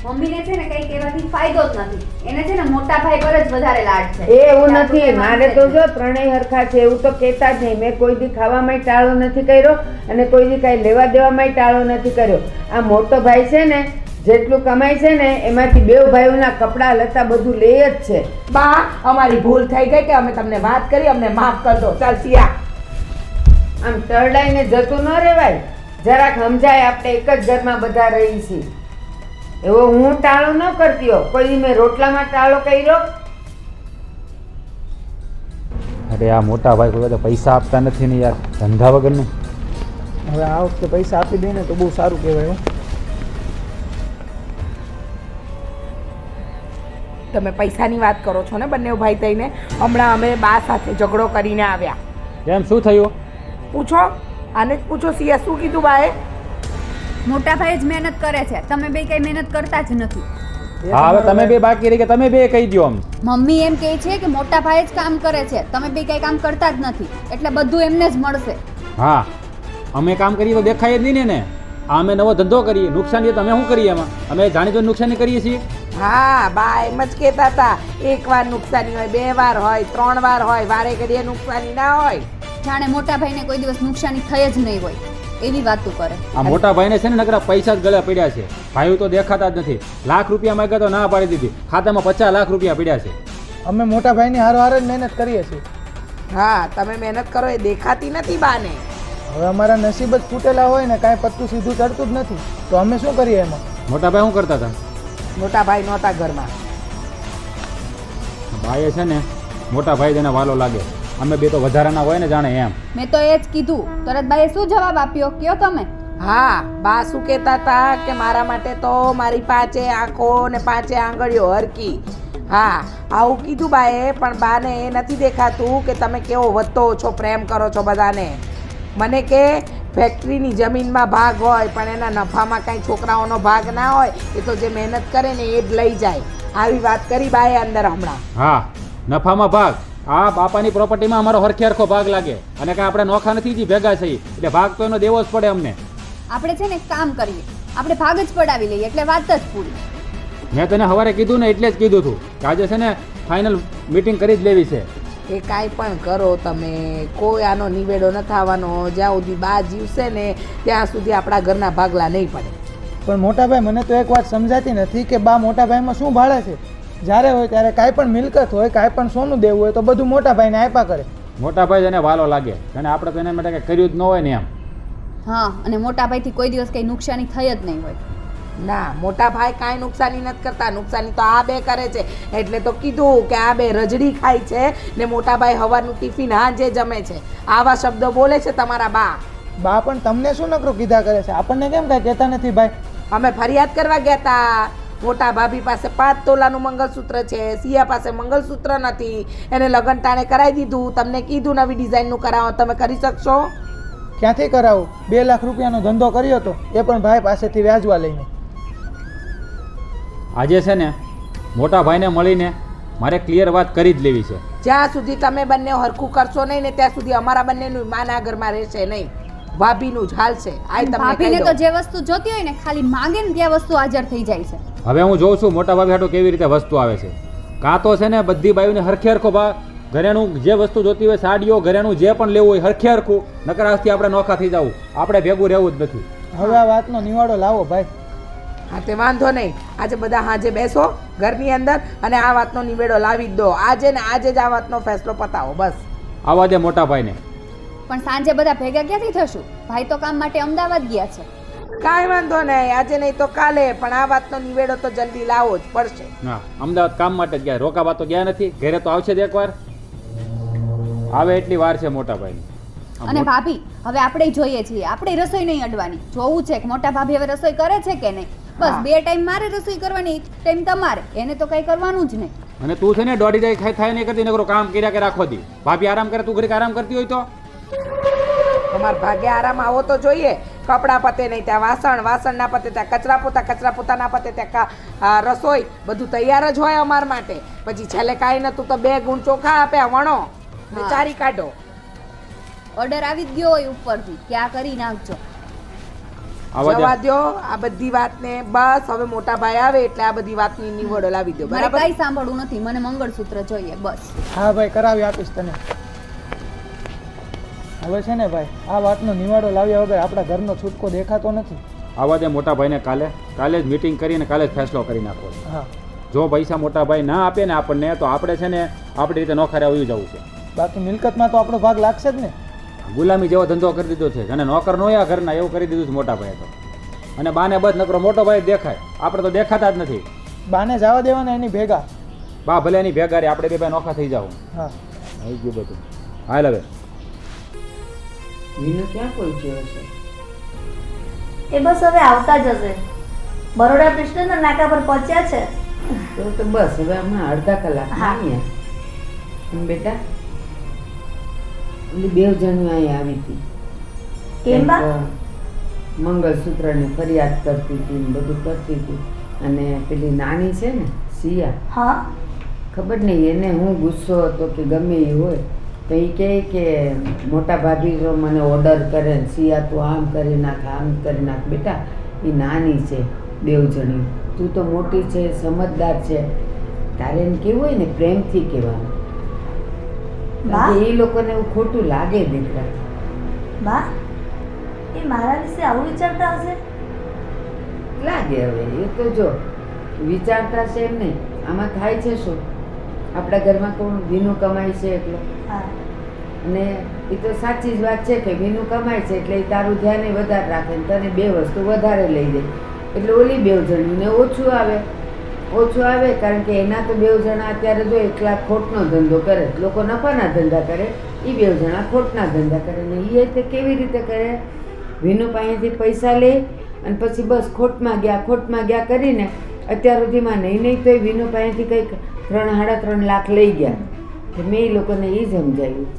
મમ્મીને છે ને કઈ કહેવાથી ફાયદો જ નથી. એને છે ને મોટા ભાઈ પર જ વધારે લાડ છે. એ એવું નથી. મારે તો જો ત્રણેય હરખા છે એવું તો કહેતા જ નહીં. મેં કોઈ દી ખાવામાં ટાળો નથી કર્યો અને કોઈ દી કાંઈ લેવા દેવામાં ટાળો નથી કર્યો. આ મોટો ભાઈ છે ને જેટલું કમાય છે ને એમાંથી 2 ભાઈઓના કપડાં લતા બધું લે જ છે. બા અમારી ભૂલ થઈ ગઈ કે અમે તમને વાત કરી, અમને માફ કરી દો. ચાલ સિયા. આમ તરડાઈને જતું ન રહેવાય. જરાક સમજાય. આપણે એક જ ઘરમાં બધા રહી છીએ. એવો હું ટાળો ન કરતી હો. કોઈ દી મેં રોટલામાં ટાળો કર્યો? અરે આ મોટા ભાઈ કોઈ પૈસા આપતા નથી ને યાર, ધંધા વગરનું. હવે આ વખતે પૈસા આપી દે ને તો બહુ સારું કહેવાય હો. તમે પૈસાની વાત કરો છો ને બંને ભાઈ થઈને. હમણાં અમે બા સાથે ઝઘડો કરીને આવ્યા. કેમ, શું થયું? પૂછો, આને જ પૂછો. સિયા શું કીધું બાએ? મોટા ભાઈ જ મહેનત કરે છે, તમે બે કઈ મહેનત કરતા જ નથી. હા હવે તમે બે બાકી રહી કે તમે બે કહી દો. આમ મમ્મી એમ કહે છે કે મોટા ભાઈ જ કામ કરે છે, તમે બે કઈ કામ કરતા જ નથી, એટલે બધું એમને જ મળશે. હા અમે કામ કરીએ તો દેખાય જ નહીં ને. આ અમે નવો ધંધો કરીએ, નુકસાની તો અમે શું કરીએ? એમાં અમે જાણી તો નુકસાની કરીએ છીએ. હા બા એમ જ કહેતા હતા. 1 વાર નુકસાની હોય, 2 વાર હોય, 3 વાર હોય, વારે ઘડીએ નુકસાની ના હોય. જાણે મોટા ભાઈને કોઈ દિવસ નુકસાની થઈ જ નહીં હોય એવી વાતો કરે. આ મોટા ભાઈને છે ને નકરા પૈસા જ ગળે પડ્યા છે. ભાઈઓ તો દેખાતા જ નથી. લાખ રૂપિયા માંગ્યા તો ના પાડી દીધી. ખાતામાં 50 લાખ રૂપિયા પડ્યા છે. અમે મોટા ભાઈની હારો જ મહેનત કરીએ છીએ. હા તમે મહેનત કરો એ દેખાતી નથી બાને. હવે અમારા નસીબ જ ફૂટેલા હોય ને કાંઈ પત્તું સીધું ચડતું જ નથી તો અમે શું કરીએ એમાં? મોટા ભાઈ શું કરતા હતા? મોટા ભાઈ નહોતા ઘરમાં. ભાઈએ છે ને મોટા ભાઈ જેને વાલો લાગે. અમે બે તો વધારાના હોય ને જાણે એમ. મેં તો એ જ કીધું. તરત બાઈએ શું જવાબ આપ્યો કયો તમે? હા બા શું કહેતા હતા કે મારા માટે તો મારી 5 આંખો ને 5 આંગળીઓ હરકી. હા આવું કીધું બાએ. પણ બાને એ નથી દેખાતું કે તમે કેવો વધતો ઓછો પ્રેમ કરો છો બધાને. મને કે ફેક્ટરીની જમીનમાં ભાગ હોય પણ એના નફામાં કાંઈ છોકરાઓનો ભાગ ના હોય. એ તો જે મહેનત કરે ને એ જ લઈ જાય. આવી વાત કરી બાએ અંદર હમણાં. હા નફામાં ભાગ. આ બાપાની પ્રોપર્ટીમાં અમારો હરખે હરખો ભાગ લાગે અને કાંઈ આપણે નોખા નથી જે ભેગા થઈ એટલે ભાગ તો એનો દેવો જ પડે અમને. આપણે છે ને એક કામ કરીએ, આપણે ભાગ જ પડાવી લઈએ એટલે વાત જ પૂરી. મેં તને સવારે કીધું ને એટલે જ કીધું હતું કે આજે છે ને ફાઇનલ મીટિંગ કરી જ લેવી છે. એ કાંઈ પણ કરો તમે, કોઈ આનો નિવેડો ન થવાનો. જ્યાં સુધી બા જીવશે ને ત્યાં સુધી આપણા ઘરના ભાગલા નહીં પડે. પણ મોટા ભાઈ મને તો એક વાત સમજાતી નથી કે બા મોટા ભાઈમાં શું ભાળે છે? જ્યારે હોય ત્યારે કાંઈ પણ મિલકત હોય, કાંઈ પણ સોનું દેવું હોય તો બધું મોટા ભાઈને આપ્યા કરે. મોટા ભાઈ જેને વાલો લાગે અને આપણે તો એના માટે કંઈ કર્યું જ ન હોય ને એમ. હા અને મોટા ભાઈથી કોઈ દિવસ કઈ નુકસાની થઈ જ નહીં હોય. ના મોટા ભાઈ કાંઈ નુકસાની નથી કરતા. નુકસાની તો આ બે કરે છે. એટલે તો કીધું કે આ બે રજડી ખાય છે ને મોટા ભાઈ હવાનું ટિફિન હાંજે જમે છે. આવા શબ્દો બોલે છે તમારા બા. બા પણ તમને શું નકરું કીધા કરે છે? આપણને કેમ કાંઈ કહેતા નથી ભાઈ? અમે ફરિયાદ કરવા ગયા હતા. મોટા ભાભી પાસે 5 તોલાનું મંગલસૂત્ર છે, સિયા પાસે મંગલસૂત્ર નથી. એને લગ્ન ટાણે કરાવી દીધું. તમને કીધું નવી ડિઝાઇનનું કરાવો, તમે કરી શકશો? ક્યાંથી કરાવું? 2 લાખ રૂપિયાનો ધંધો કર્યો હતો એ પણ ભાઈ પાસેથી વ્યાજવા લઈને. આજે છે ને મોટા ભાઈને મળીને મારે ક્લિયર વાત કરી જ લેવી છે. જ્યાં સુધી તમે બંને હરખું કરશો નહીં ને ત્યાં સુધી અમારા બંનેનું માન આ ઘરમાં રહેશે નહીં. ભાભીનું જ હાલ છે. આ તમને ભાભીને કહી તો દઉં. જે વસ્તુ જોતી હોય ને ખાલી માંગે ને ત્યાં વસ્તુ હાજર થઈ જાય છે. હવે હું જોઉં છું મોટા ભાભી હાટું કેવી રીતે વસ્તુ આવે છે. કાં તો છે ને બધી બાયુને હરખે હરખો ભાવ ઘરેણું જે વસ્તુ જોતી હોય સાડીઓ ઘરેણું જે પણ લેવું હોય હરખે હરખું, નકર આજથી આપણે નોખા થઈ જવું, આપણે ભેગું રહેવું જ નથી. હવે આ વાતનો નિવાડો લાવો ભાઈ. હા તે વાંધો નહીં, આજે બધા હાજે બેસો ઘરની અંદર અને આ વાતનો નિવેડો લાવી જ દો. આજે ને આજે જ આ વાતનો ફેસલો પતાવો બસ. આવા દે મોટા ભાઈને. પણ સાંજે બધા ભેગા ક્યાંથી થશું? ભાઈ તો કામ માટે અમદાવાદ ગયા છે. કાંઈ વાંધો નહીં, આજે નહીં તો કાલે, પણ આ વાતનો નિવેડો તો જલ્દી લાવવો જ પડશે. હા, અમદાવાદ કામ માટે જ ગયા, રોકાવા તો ગયા નથી. ઘરે તો આવશે જ એકવાર. આવે એટલી વાર છે મોટા ભાઈની. અને ભાભી હવે આપણે જોઈએ છીએ, આપણે રસોઈ નહીં અડવાની. જોવું છે કે મોટા ભાભી હવે રસોઈ કરે છે કે નહીં. બસ 2 ટાઈમ મારે રસોઈ કરવાની, ટાઈમ તમારે. એને તો કઈ કરવાનું જ નહીં. અને તું છે ને દોડી જાય થાય નહીં કરતી, નકરો કામ કર્યા કે રાખો દી. ભાભી આરામ કરે, તું ઘડીક આરામ કરતી હોય તો તમારા ભાગ્ય આરામ આવો તો જોઈએ. કપડાં પતે નહીં ત્યાં વાસણ, વાસણ ના પતે ત્યાં કચરા પોતા ના પતે ત્યાં રસોઈ, બધું તૈયાર જ હોય અમાર માટે. પછી છેલ્લે કાંઈ નતું તો 2 ગુણ ચોખા આપ્યા વણો ને ચારી કાઢો. ઓર્ડર આવી જ ગયો હોય ઉપરથી, ક્યાં કરી નાખજો. જવા દો આ બધી વાતને. બસ હવે મોટા ભાઈ આવે એટલે આ બધી વાતની નિવડો લાવી દો. મારે બરાબર? કઈ સાંભળવું નથી, મને મંગળસૂત્ર જોઈએ બસ. હા ભાઈ, કરાવી આપીશ તને. હવે છે ને ભાઈ, આ વાતનો નિવાડો લાવ્યા વગર આપણા ઘરનો છૂટકો દેખાતો નથી. આવા દે મોટા ભાઈને. કાલે જ મીટિંગ કરીને કાલે જ ફેસલો કરી નાખો. હા, જો પૈસા મોટા ભાઈ ના આપે ને આપણને, તો આપણે છે ને આપણી રીતે નોખરે આવી જવું છે. બાકી મિલકતમાં તો આપણો ભાગ લાગશે જ ને. ગુલામી જેવો ધંધો કરી દીધો છે, અને નોકર નો યા ઘરના એવું કરી દીધું છે મોટા ભાઈએ તો. અને બાને બસ નકરો મોટો ભાઈ દેખાય, આપણે તો દેખાતા જ નથી. બાને જવા દેવાના એની ભેગા. બા ભલે એની ભેગા રે, આપણે બે ભાઈ નોખા થઈ જાવ. હા, આવી ગયું બધું. હાલ હવે વિનુ ક્યાં પહોંચ્યો હશે? એ બસ હવે આવતા જ હશે. બરોડા સ્ટેશનના નાકા પર પહોંચ્યા છે. તો બસ હવે હમણાં અડધા કલાક હા. બેટા ઓલી 2 જણો અહીં આવી હતી. કેમ બા? મંગળસૂત્રની ફરિયાદ કરતી હતી ને બધું કરતી હતી. અને પેલી નાની છે ને સિયા, હા, ખબર નહીં એને હું ગુસ્સો હતો કે ગમે એ હોય, તો એ કહે કે મોટા ભાભી જો મને ઓર્ડર કરે ને સિયા તું આમ કરી નાખ આમ કરી નાખ. બેટા એ નાની છે 2 જણી, તું તો મોટી છે સમજદાર છે, તારે એને કેવું હોય ને પ્રેમથી કહેવાનું. કારણ કે એ લોકોને એવું ખોટું લાગે દીકરા. બા એ મારા વિશે આવું વિચારતા હશે? લાગે હવે એ તો જો વિચારતા છે એમ નહીં. આમાં થાય છે શું, આપણા ઘરમાં કોણ વિનુ કમાય છે એટલો. હા, અને એ તો સાચી જ વાત છે કે વિનુ કમાય છે એટલે એ તારું ધ્યાન વધારે રાખે ને તને 2 વસ્તુ વધારે લઈ દે, એટલે ઓલી 2 જણીને ઓછું આવે. કારણ કે એના તો 2 જણા અત્યારે જો એકલા ખોટનો ધંધો કરે, લોકો નફાના ધંધા કરે, એ 2 જણા ખોટના ધંધા કરે. ને એ તે કેવી રીતે કરે? વિનુ પાસેથી પૈસા લે અને પછી બસ ખોટમાં ગયા કરીને અત્યાર સુધીમાં નહીં તો એ વિનુ પાસેથી કંઈક 3.5 લાખ લઈ ગયા. મેં એ લોકોને એ સમજાવ્યું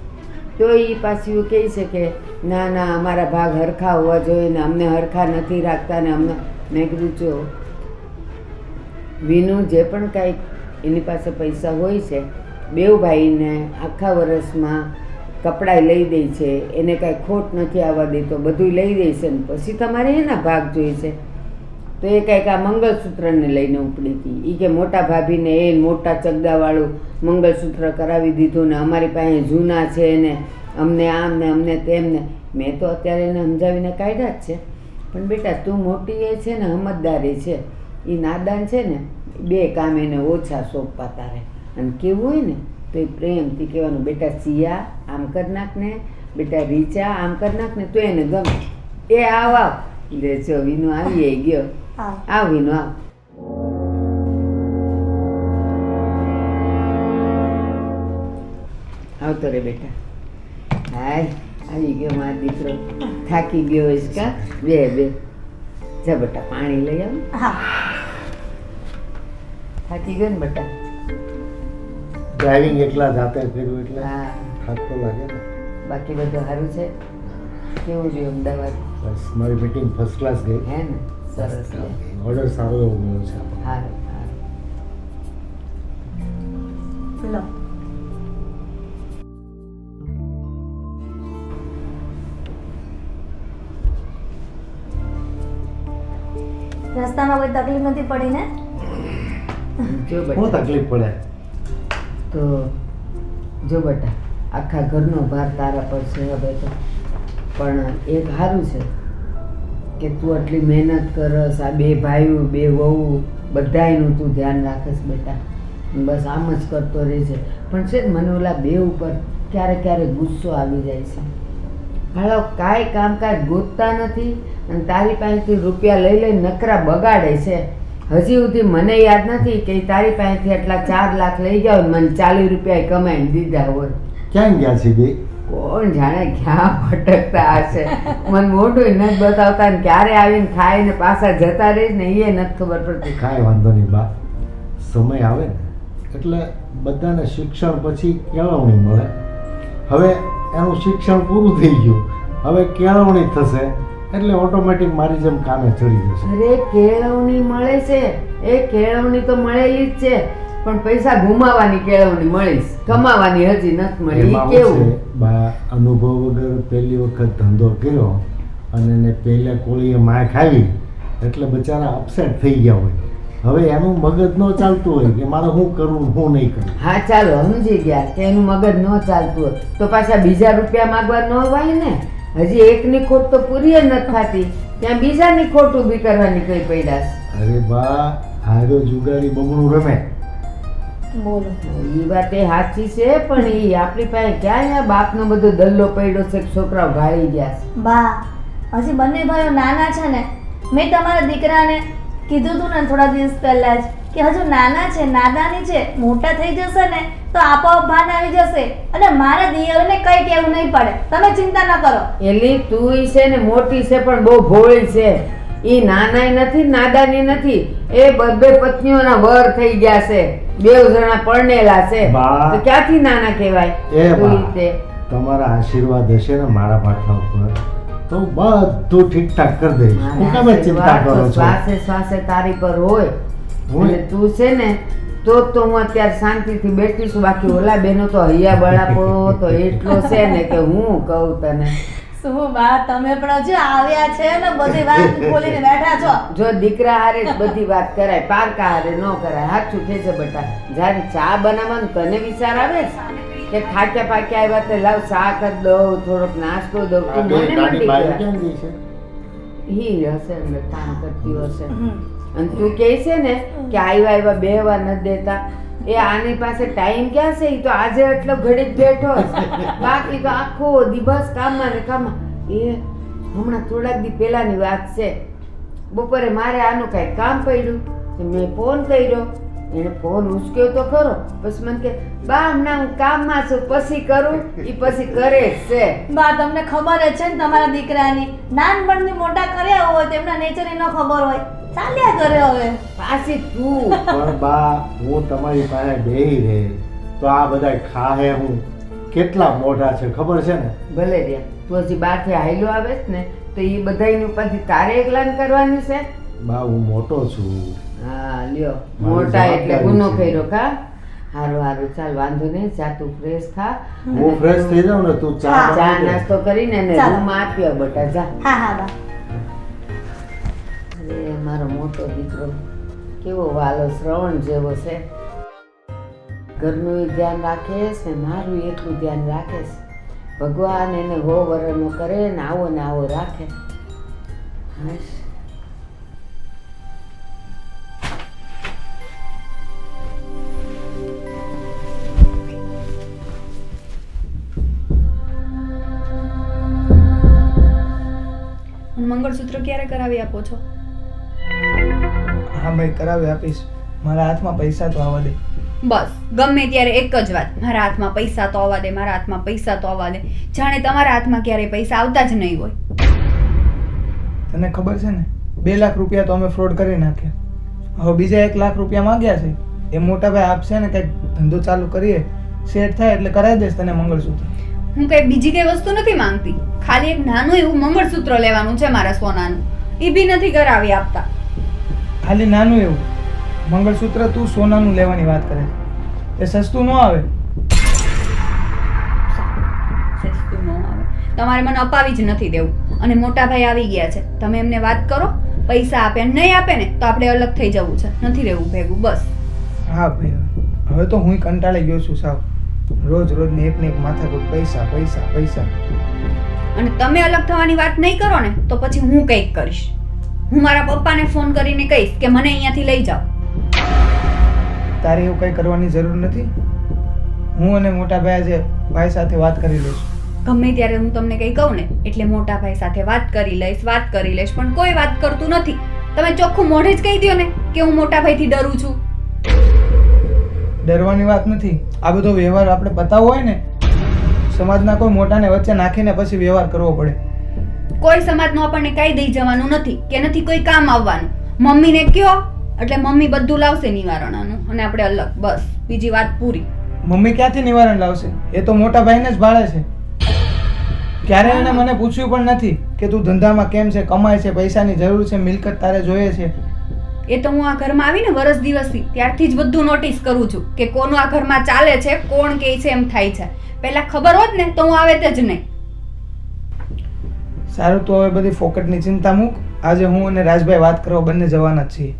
તો એ પાછું કહે છે કે ના અમારા ભાગ હરખા હોવા જોઈએ ને અમને હરખા નથી રાખતા ને અમને. મેં કીધું જો વિનુ જે પણ કાંઈક એની પાસે પૈસા હોય છે, 2 ભાઈને આખા વર્ષમાં કપડાં લઈ દે છે, એને કાંઈ ખોટ નથી આવવા દેતો, બધું લઈ દે છે ને પછી તમારે એના ભાગ જોઈએ છે. તો એ કાંઈક આ મંગળસૂત્રને લઈને ઉપડી હતી. એ કે મોટા ભાભીને એ મોટા ચગદાવાળું મંગળસૂત્ર કરાવી દીધું ને અમારી પાસે જૂના છે ને અમને આમ ને અમને તેમ ને. મેં તો અત્યારે એને સમજાવીને કાઢ્યા જ છે. પણ બેટા તું મોટી એ છે ને સમજદારી છે, એ નાદાન છે ને 2 કામ એને ઓછા સોંપવા તારે. અને કેવું હોય ને તો એ પ્રેમથી કહેવાનું બેટા સિયા આમ કર નાખ ને, બેટા રીચા આમ કર નાખ ને, તો એને ગમે. એ આવ લે જો વિનુ આવી ગયો. આવ વિનુ આવ. આવતો રે બેટા. હાય આવી ગયો મારો દીકરો, થાકી ગયો છે કા? બે જા બેટા પાણી લઈ આવ. હા, થાકી ગયો ને બેટા? ડ્રાઇવિંગ એકલા જાતે કર્યું એટલે હા. થાક તો લાગે ને. બાકી બધું સારું છે? કેવું રહ્યું અમદાવાદ? બસ મારી મીટિંગ ફર્સ્ટ ક્લાસ ગઈ. હે ને? સરસ લે. ઓર્ડર સારો એવો મળ્યો છે આપણને. સારું. લો રસ્તામાં કોઈ તકલીફ નથી પડી ને? જો શું બેટા તકલીફ પડે? તો જો બેટા, આખા ઘરનો ભાર તારા પર છે હવે તો. પણ એક સારું છે કે તું આટલી મહેનત કરસ, આ બે ભાઈઓ બે વહુ બધાયનું તું ધ્યાન રાખસ બેટા. બસ આમ જ કરતો રહેજે. પણ છે ને મને ઓલા બે ઉપર ક્યારેક ક્યારેક ગુસ્સો આવી જાય છે. હાલો કાંઈ કામકાજ ગોતતા નથી અને તારી પાસેથી રૂપિયા લઈ લઈને નકરા બગાડે છે. હજી સુધી મને યાદ નથી કે તારી પાસેથી આટલા 4 લાખ લઈ ગયા હોય, મને 40 રૂપિયા કમાઈને દીધા હોય. ક્યાં ગયા છે બે? કોણ જાણે ક્યાં ભટકતા હશે. મને મોઢું નથી બતાવતા ને ક્યારે આવીને ખાઈને પાછા જતા રહે ને એ નથી ખબર પડતી. કાંઈ વાંધો નહીં બા, સમય આવે ને એટલે બધાને શિક્ષણ પછી કેળવણી મળે. હવે એનું શિક્ષણ પૂરું થઈ ગયું, હવે કેળવણી થશે એટલે ઓટોમેટિક મારી જેમ કામે ચડી જશે. અરે કેળવણી મળે છે, એ કેળવણી તો મળેલી જ છે, પણ પૈસા ગુમાવવાની કેળવણી મળીશ, કમાવાની હજી નથી મળી. એમાં કેવું શું છે, બા અનુભવ વગર પહેલી વખત ધંધો કર્યો અને એને પહેલા કોળીએ માય ખાવી એટલે બચારા અપસેટ થઈ ગયા હોય. હવે એનું મગજ ન ચાલતું હોય કે મારે શું કરવું શું નહીં કરવું. હા ચાલો સમજી ગયા કે એનું મગજ ન ચાલતું હોય તો પાછા બીજા રૂપિયા માંગવા ન હોય ને. હજી એકની ખોટ તો પૂરી જ નથી થતી, ત્યાં બીજાની ખોટ ઊભી કરવાની કઈ પૈડાશ. અરે બા, હારો જુગારી બમણું રમે. બોલો એ વાત એ સાચી છે, પણ એ આપણી પાસે ક્યાં અહીંયા બાપનો બધો દલ્લો પડ્યો છે કે છોકરાઓ ભાળી ગયા છે. બા, હજી બંને ભાઈઓ નાના છે ને. મેં તમારા દીકરાને કીધું હતું ને થોડા દિવસ પહેલા જ કે હજુ નાના છે, નાદાની છે, મોટા થઈ જશે ને તો આપોઆપ ભાન આવી જશે અને મારા દિયરને કઈ કહેવું નહીં પડે. તમે ચિંતા ન કરો. એલી તું છે ને મોટી છે પણ બહુ ભોળી છે. એ નાનાય નથી નાદાની નથી, એ બબ્બે પત્નીઓના વર થઈ ગયા છે, 2 જણા પરણેલા છે, બા. તો ક્યાંથી નાના કહેવાય? એ તું બા, રીતે તમારા આશીર્વાદ હશે ને મારા માથા ઉપર તો બધું ઠીકઠાક કરી દઈશ. હું કેમ જ ચિંતા કરો છો? શ્વાસે શ્વાસે તારી પર હોય અને તું છે ને તો હું અત્યારે શાંતિથી બેઠી છું. બાકી ઓલા બેનો તો હૈયા બળાપો તો એટલો છે ને કે હું કહું તને. શું બા, તમે પણ હજુ આવ્યા છે ને બધી વાત બોલીને બેઠા છો. જો દીકરા હારે જ બધી વાત કરાય, પારકા હારે ન કરાય. સાચું કે છે બેટા. જ્યારે ચા બનાવવાનું તને વિચાર આવે કે થાક્યા પાક્યા આવ્યા તો લાવ ચા કરી દઉં, થોડોક નાસ્તો દઉં, આ તું બે મને નાની મંડી બાઈ જા. કેમ ગઈ છે? ઈ હશે અંદર કામ કરતી હશે. અને તું કહે છે ને કે આવ્યા બેહવા નથી દેતા, એ આની પાસે ટાઈમ ક્યાં છે? ઈ તો આજે એટલો ઘડી જ બેઠો છે, બાકી તો આખો દિવસ કામમાં ને કામમાં. એ હમણાં થોડાક દી પહેલાની વાત છે, બપોરે મારે આનું કાંઈ કામ પડ્યું, મેં ફોન કર્યો, એને ફોન ઉચક્યો તો ખરો, પછી મને કે બા હમણાં હું કામમાં છું પછી કરું. એ પછી કરે જ છે. બા, તમને ખબર જ છે ને તમારા દીકરાની નાનપણથી મોટા કર્યા હોય તેમના નેચરની ન ખબર હોય, ચાલ્યા કરે હવે. પાછી તું પણ બા, હું તમારી પાસે બેહી રહે તો આ બધા ખાહે હું કેટલા મોઢા છે ખબર છે ને? ભલે રે, તું હજી બહારથી હાયલો આવે છે ને તો એ બધાયની ઉપરથી તારે એકલાને કરવાની છે. બા, હું મોટો છું. હા લ્યો, મારી મોટા એટલે જવાબદારી ગુનો છે. કર્યો કા? હારું હારું, ચાલ વાંધો નહીં, જા તું ફ્રેશ થા. હું ફ્રેશ થઈ જાઉં ને તું ચા હા, ચા બનાવી દે. નાસ્તો કરીને એને ચાલો. રૂમમાં આપ્યો બટા, જા. હા હા બા. અરે મારો મોટો દીકરો કેવો વાલો શ્રવણ જેવો છે. ઘરનું ધ્યાન રાખે છે ને મારું એટલું ધ્યાન રાખે છે. ભગવાન એને હો વરનો કરે ને આવો રાખે. હાશ. મંગળસૂત્ર ક્યારે કરાવી આપો છો? હા ભાઈ, કરાવી આપીશ. મારા હાથમાં પૈસા તો આવવા દે. બસ ગમે ત્યારે એક જ વાત, મારા હાથમાં પૈસા તો આવવા દે, મારા હાથમાં પૈસા તો આવવા દે. જાણે તમારા હાથમાં ક્યારેય પૈસા આવતા જ નહીં હોય. તને ખબર છે ને 2 લાખ રૂપિયા તો અમે ફ્રોડ કરી નાખ્યા. હવે બીજા 1 લાખ રૂપિયા માંગ્યા છે. એ મોટા ભાઈ આપશે ને કંઈક ધંધો ચાલુ કરીએ, સેટ થાય એટલે કરાવી દઈશ તને મંગળસૂત્ર. હું કઈ બીજી કઈ વસ્તુ નથી માંગતી, ખાલી એક નાનું એવું મંગળસૂત્ર લેવાનું છે મારા સોનાનું, એ બી નથી કરાવી આપતા. ખાલી નાનું એવું મંગળસૂત્ર તું સોનાનું લેવાની વાત કરે છે. એ સસ્તું ન આવે. સસ્તું ન આવે, તમારે મને અપાવી જ નથી દેવું. અને મોટા ભાઈ આવી ગયા છે, તમે એમને વાત કરો, પૈસા આપે નહીં આપે ને તો આપણે અલગ થઈ જવું છે, નથી રહેવું ભેગું. બસ હા ભાઈ, હવે તો હું કંટાળી ગયો છું સાવ. રોજ રોજની એક ને એક માથાકૂટ, પૈસા પૈસા પૈસા. અને તમે અલગ થવાની વાત નહીં કરો ને તો પછી હું કંઈક કરીશ. હું મારા પપ્પાને ફોન કરીને કહીશ કે મને અહીંયાથી લઈ જાઓ. તારે એવું કંઈ કરવાની જરૂર નથી. હું અને મોટા ભાઈ આજે ભાઈ સાથે વાત કરી લઈશું. ગમે ત્યારે હું તમને કંઈ કહું ને એટલે મોટા ભાઈ સાથે વાત કરી લઈશ પણ કોઈ વાત કરતું નથી. તમે ચોખ્ખું મોઢે જ કહી દો ને કે હું મોટા ભાઈથી ડરું છું. ડરવાની વાત નથી. આ બધો વ્યવહાર આપણે બતાવવો હોય ને, સમાજના કોઈ મોટાને વચ્ચે નાખીને પછી વ્યવહાર કરવો પડે. કોઈ સમાજનું આપણને કાંઈ દઈ જવાનું નથી કે નથી કોઈ કામ આવવાનું. મમ્મીને કયો એટલે મમ્મી બધું લાવશે નિવારણાનું અને આપણે અલગ, બસ બીજી વાત પૂરી. મમ્મી ક્યાંથી નિવારણ લાવશે? એ તો મોટા ભાઈને જ ભાળે છે. ક્યારે એને મને પૂછ્યું પણ નથી કે તું ધંધામાં કેમ છે, કમાય છે, પૈસાની જરૂર છે, મિલકત તારે જોઈએ છે. એ તો હું આ ઘરમાં આવીને વરસ દિવસથી ત્યારથી જ બધું નોટિસ કરું છું કે કોનું આ ઘરમાં ચાલે છે, કોણ કહે છે એમ થાય છે. પહેલા ખબર હોત ને તો હું આવે તે જ નહીં. સારું, તો હવે બધી ફોકટની ચિંતા મૂક. આજે હું અને રાજભાઈ વાત કરવા બંને જવાના જ છીએ.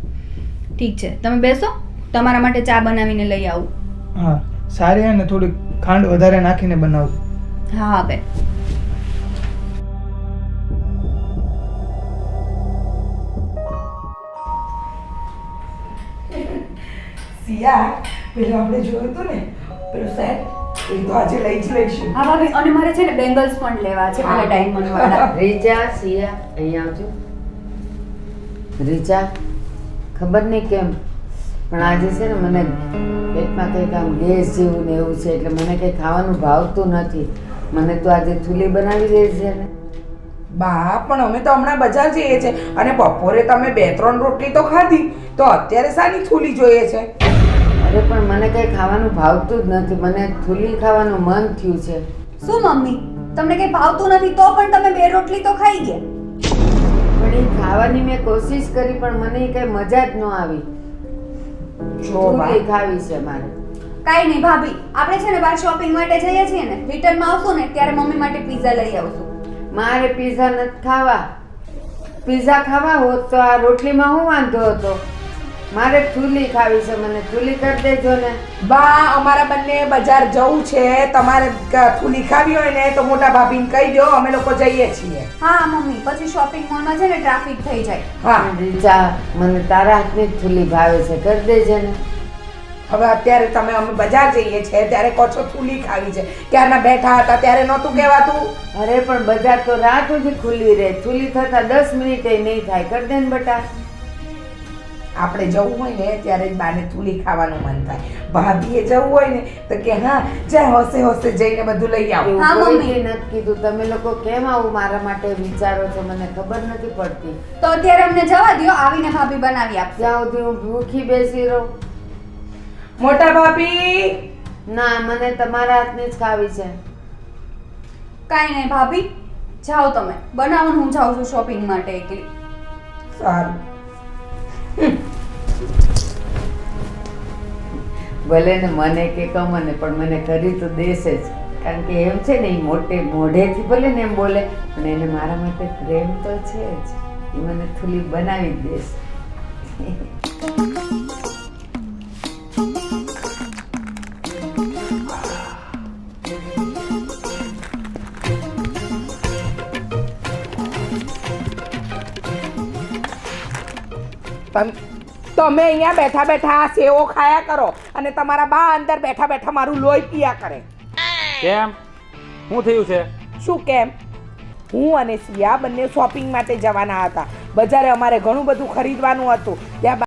ઠીક છે, તમે બેસો, તમારા માટે ચા બનાવીને લઈ આવું. હા, સારી અને થોડીક ખાંડ વધારે નાખીને બનાવજો. હા હા બેન. સિયા, પેલું આપણે જોયું હતું ને પેલું સેટ, એ તો આજે લઈ જ લઈશું. હા ભાભી, અને મારે છે ને બેંગલ્સ પણ લેવા છે, પેલા ડાયમંડ વાળા. રીચા, સિયા, અહીંયા આવજો. રીચા, ખબર નહીં કેમ પણ આજે છે ને મને પેટમાં કંઈક આમ ગેસ જેવું ને એવું છે, એટલે મને કંઈ ખાવાનું ભાવતું નથી. મને તો આજે થૂલી બનાવી દે છે ને. બા, પણ અમે તો હમણાં બજાર જઈએ છે અને બપોરે તમે 2-3 રોટલી તો ખાધી, તો અત્યારે શાની થૂલી જોઈએ છે? અરે પણ મને કંઈ ખાવાનું ભાવતું જ નથી. મને થૂલી ખાવાનું મન થયું છે. શું મમ્મી, તમને કઈ ભાવતું નથી તો પણ તમે 2 રોટલી તો ખાઈ ગયા? પણ એ ખાવાની મેં કોશિશ કરી પણ મને કઈ મજા જ ન આવી. જો બા, થૂલી ખાવી છે મારે. કાઈ નહીં ભાભી, આપણે છે ને બહાર શોપિંગ માટે જઈએ છીએ ને, રિટર્નમાં આવશું ને ત્યારે મમ્મી માટે પિઝા લઈ આવશું. મારે પિઝા નથી ખાવા. પિઝા ખાવા હોત તો આ રોટલીમાં હું વાંધો હતો? મારે થૂલી ખાવી છે. મને થૂલી કરી દેજો ને. બા, અમારા બંને બજાર જવું છે. તમારે થૂલી ખાવી હોય ને તો મોટા ભાભીને કહી દો, અમે લોકો જઈએ છીએ. હા મમ્મી, પછી શોપિંગ મોલમાં છે ને ટ્રાફિક થઈ જાય. હા, રીચા, મને તારા હાથની જ થૂલી ભાવે છે, કરી દેજે ને. હવે અત્યારે તમે અમે બજાર જઈએ છીએ ત્યારે કહો છો થૂલી ખાવી છે. ક્યારના બેઠા હતા ત્યારે નહોતું કહેવાતું? અરે પણ બજાર તો રાત સુધી ખુલ્લી રહે. થૂલી થતા 10 મિનિટે નહીં થાય. કરી દે ને બટા. આપણે જવું હોય ને ત્યારે જ બાને થૂલી ખાવાનું મન થાય. ભાભીએ જવું હોય ને તો કે હા જા, હોશે હોશે જઈને બધું લઈ આવો. એવું હા, મમ્મી. કોઈએ નથી કીધું. તમે લોકો કેમ આવું મારા માટે વિચારો છો મને ખબર નથી પડતી. તો અત્યારે અમને જવા દ્યો, આવીને ભાભી બનાવી આપશે. જ્યાં સુધી હું ભૂખી બેસી રહું. મોટા ભાભી, ના, મને તમારા હાથની જ ખાવી છે. કાઈ નહીં ભાભી, જાઓ તમે બનાવો, હું જાઉં છું શોપિંગ માટે એકલી. સારું. ભલે ને મને કે કમને પણ મને કરી તો દેશે જ. કારણ કે એમ છે ને, એ મોઢેથી ભલે ને એમ બોલે પણ એને મારા માટે પ્રેમ તો છે જ. એ મને થૂલી બનાવી જ દેશે. તમે અહીંયા બેઠા બેઠા આ સેવો ખાયા કરો અને તમારા બા અંદર બેઠા બેઠા મારું લોહી પીયા કરે. કેમ? શું થયું છે? શું કેમ? હું અને સિયા બંને શોપિંગ માટે જવાના હતા. બજારે અમારે ઘણું બધું ખરીદવાનું હતું. ત્યાં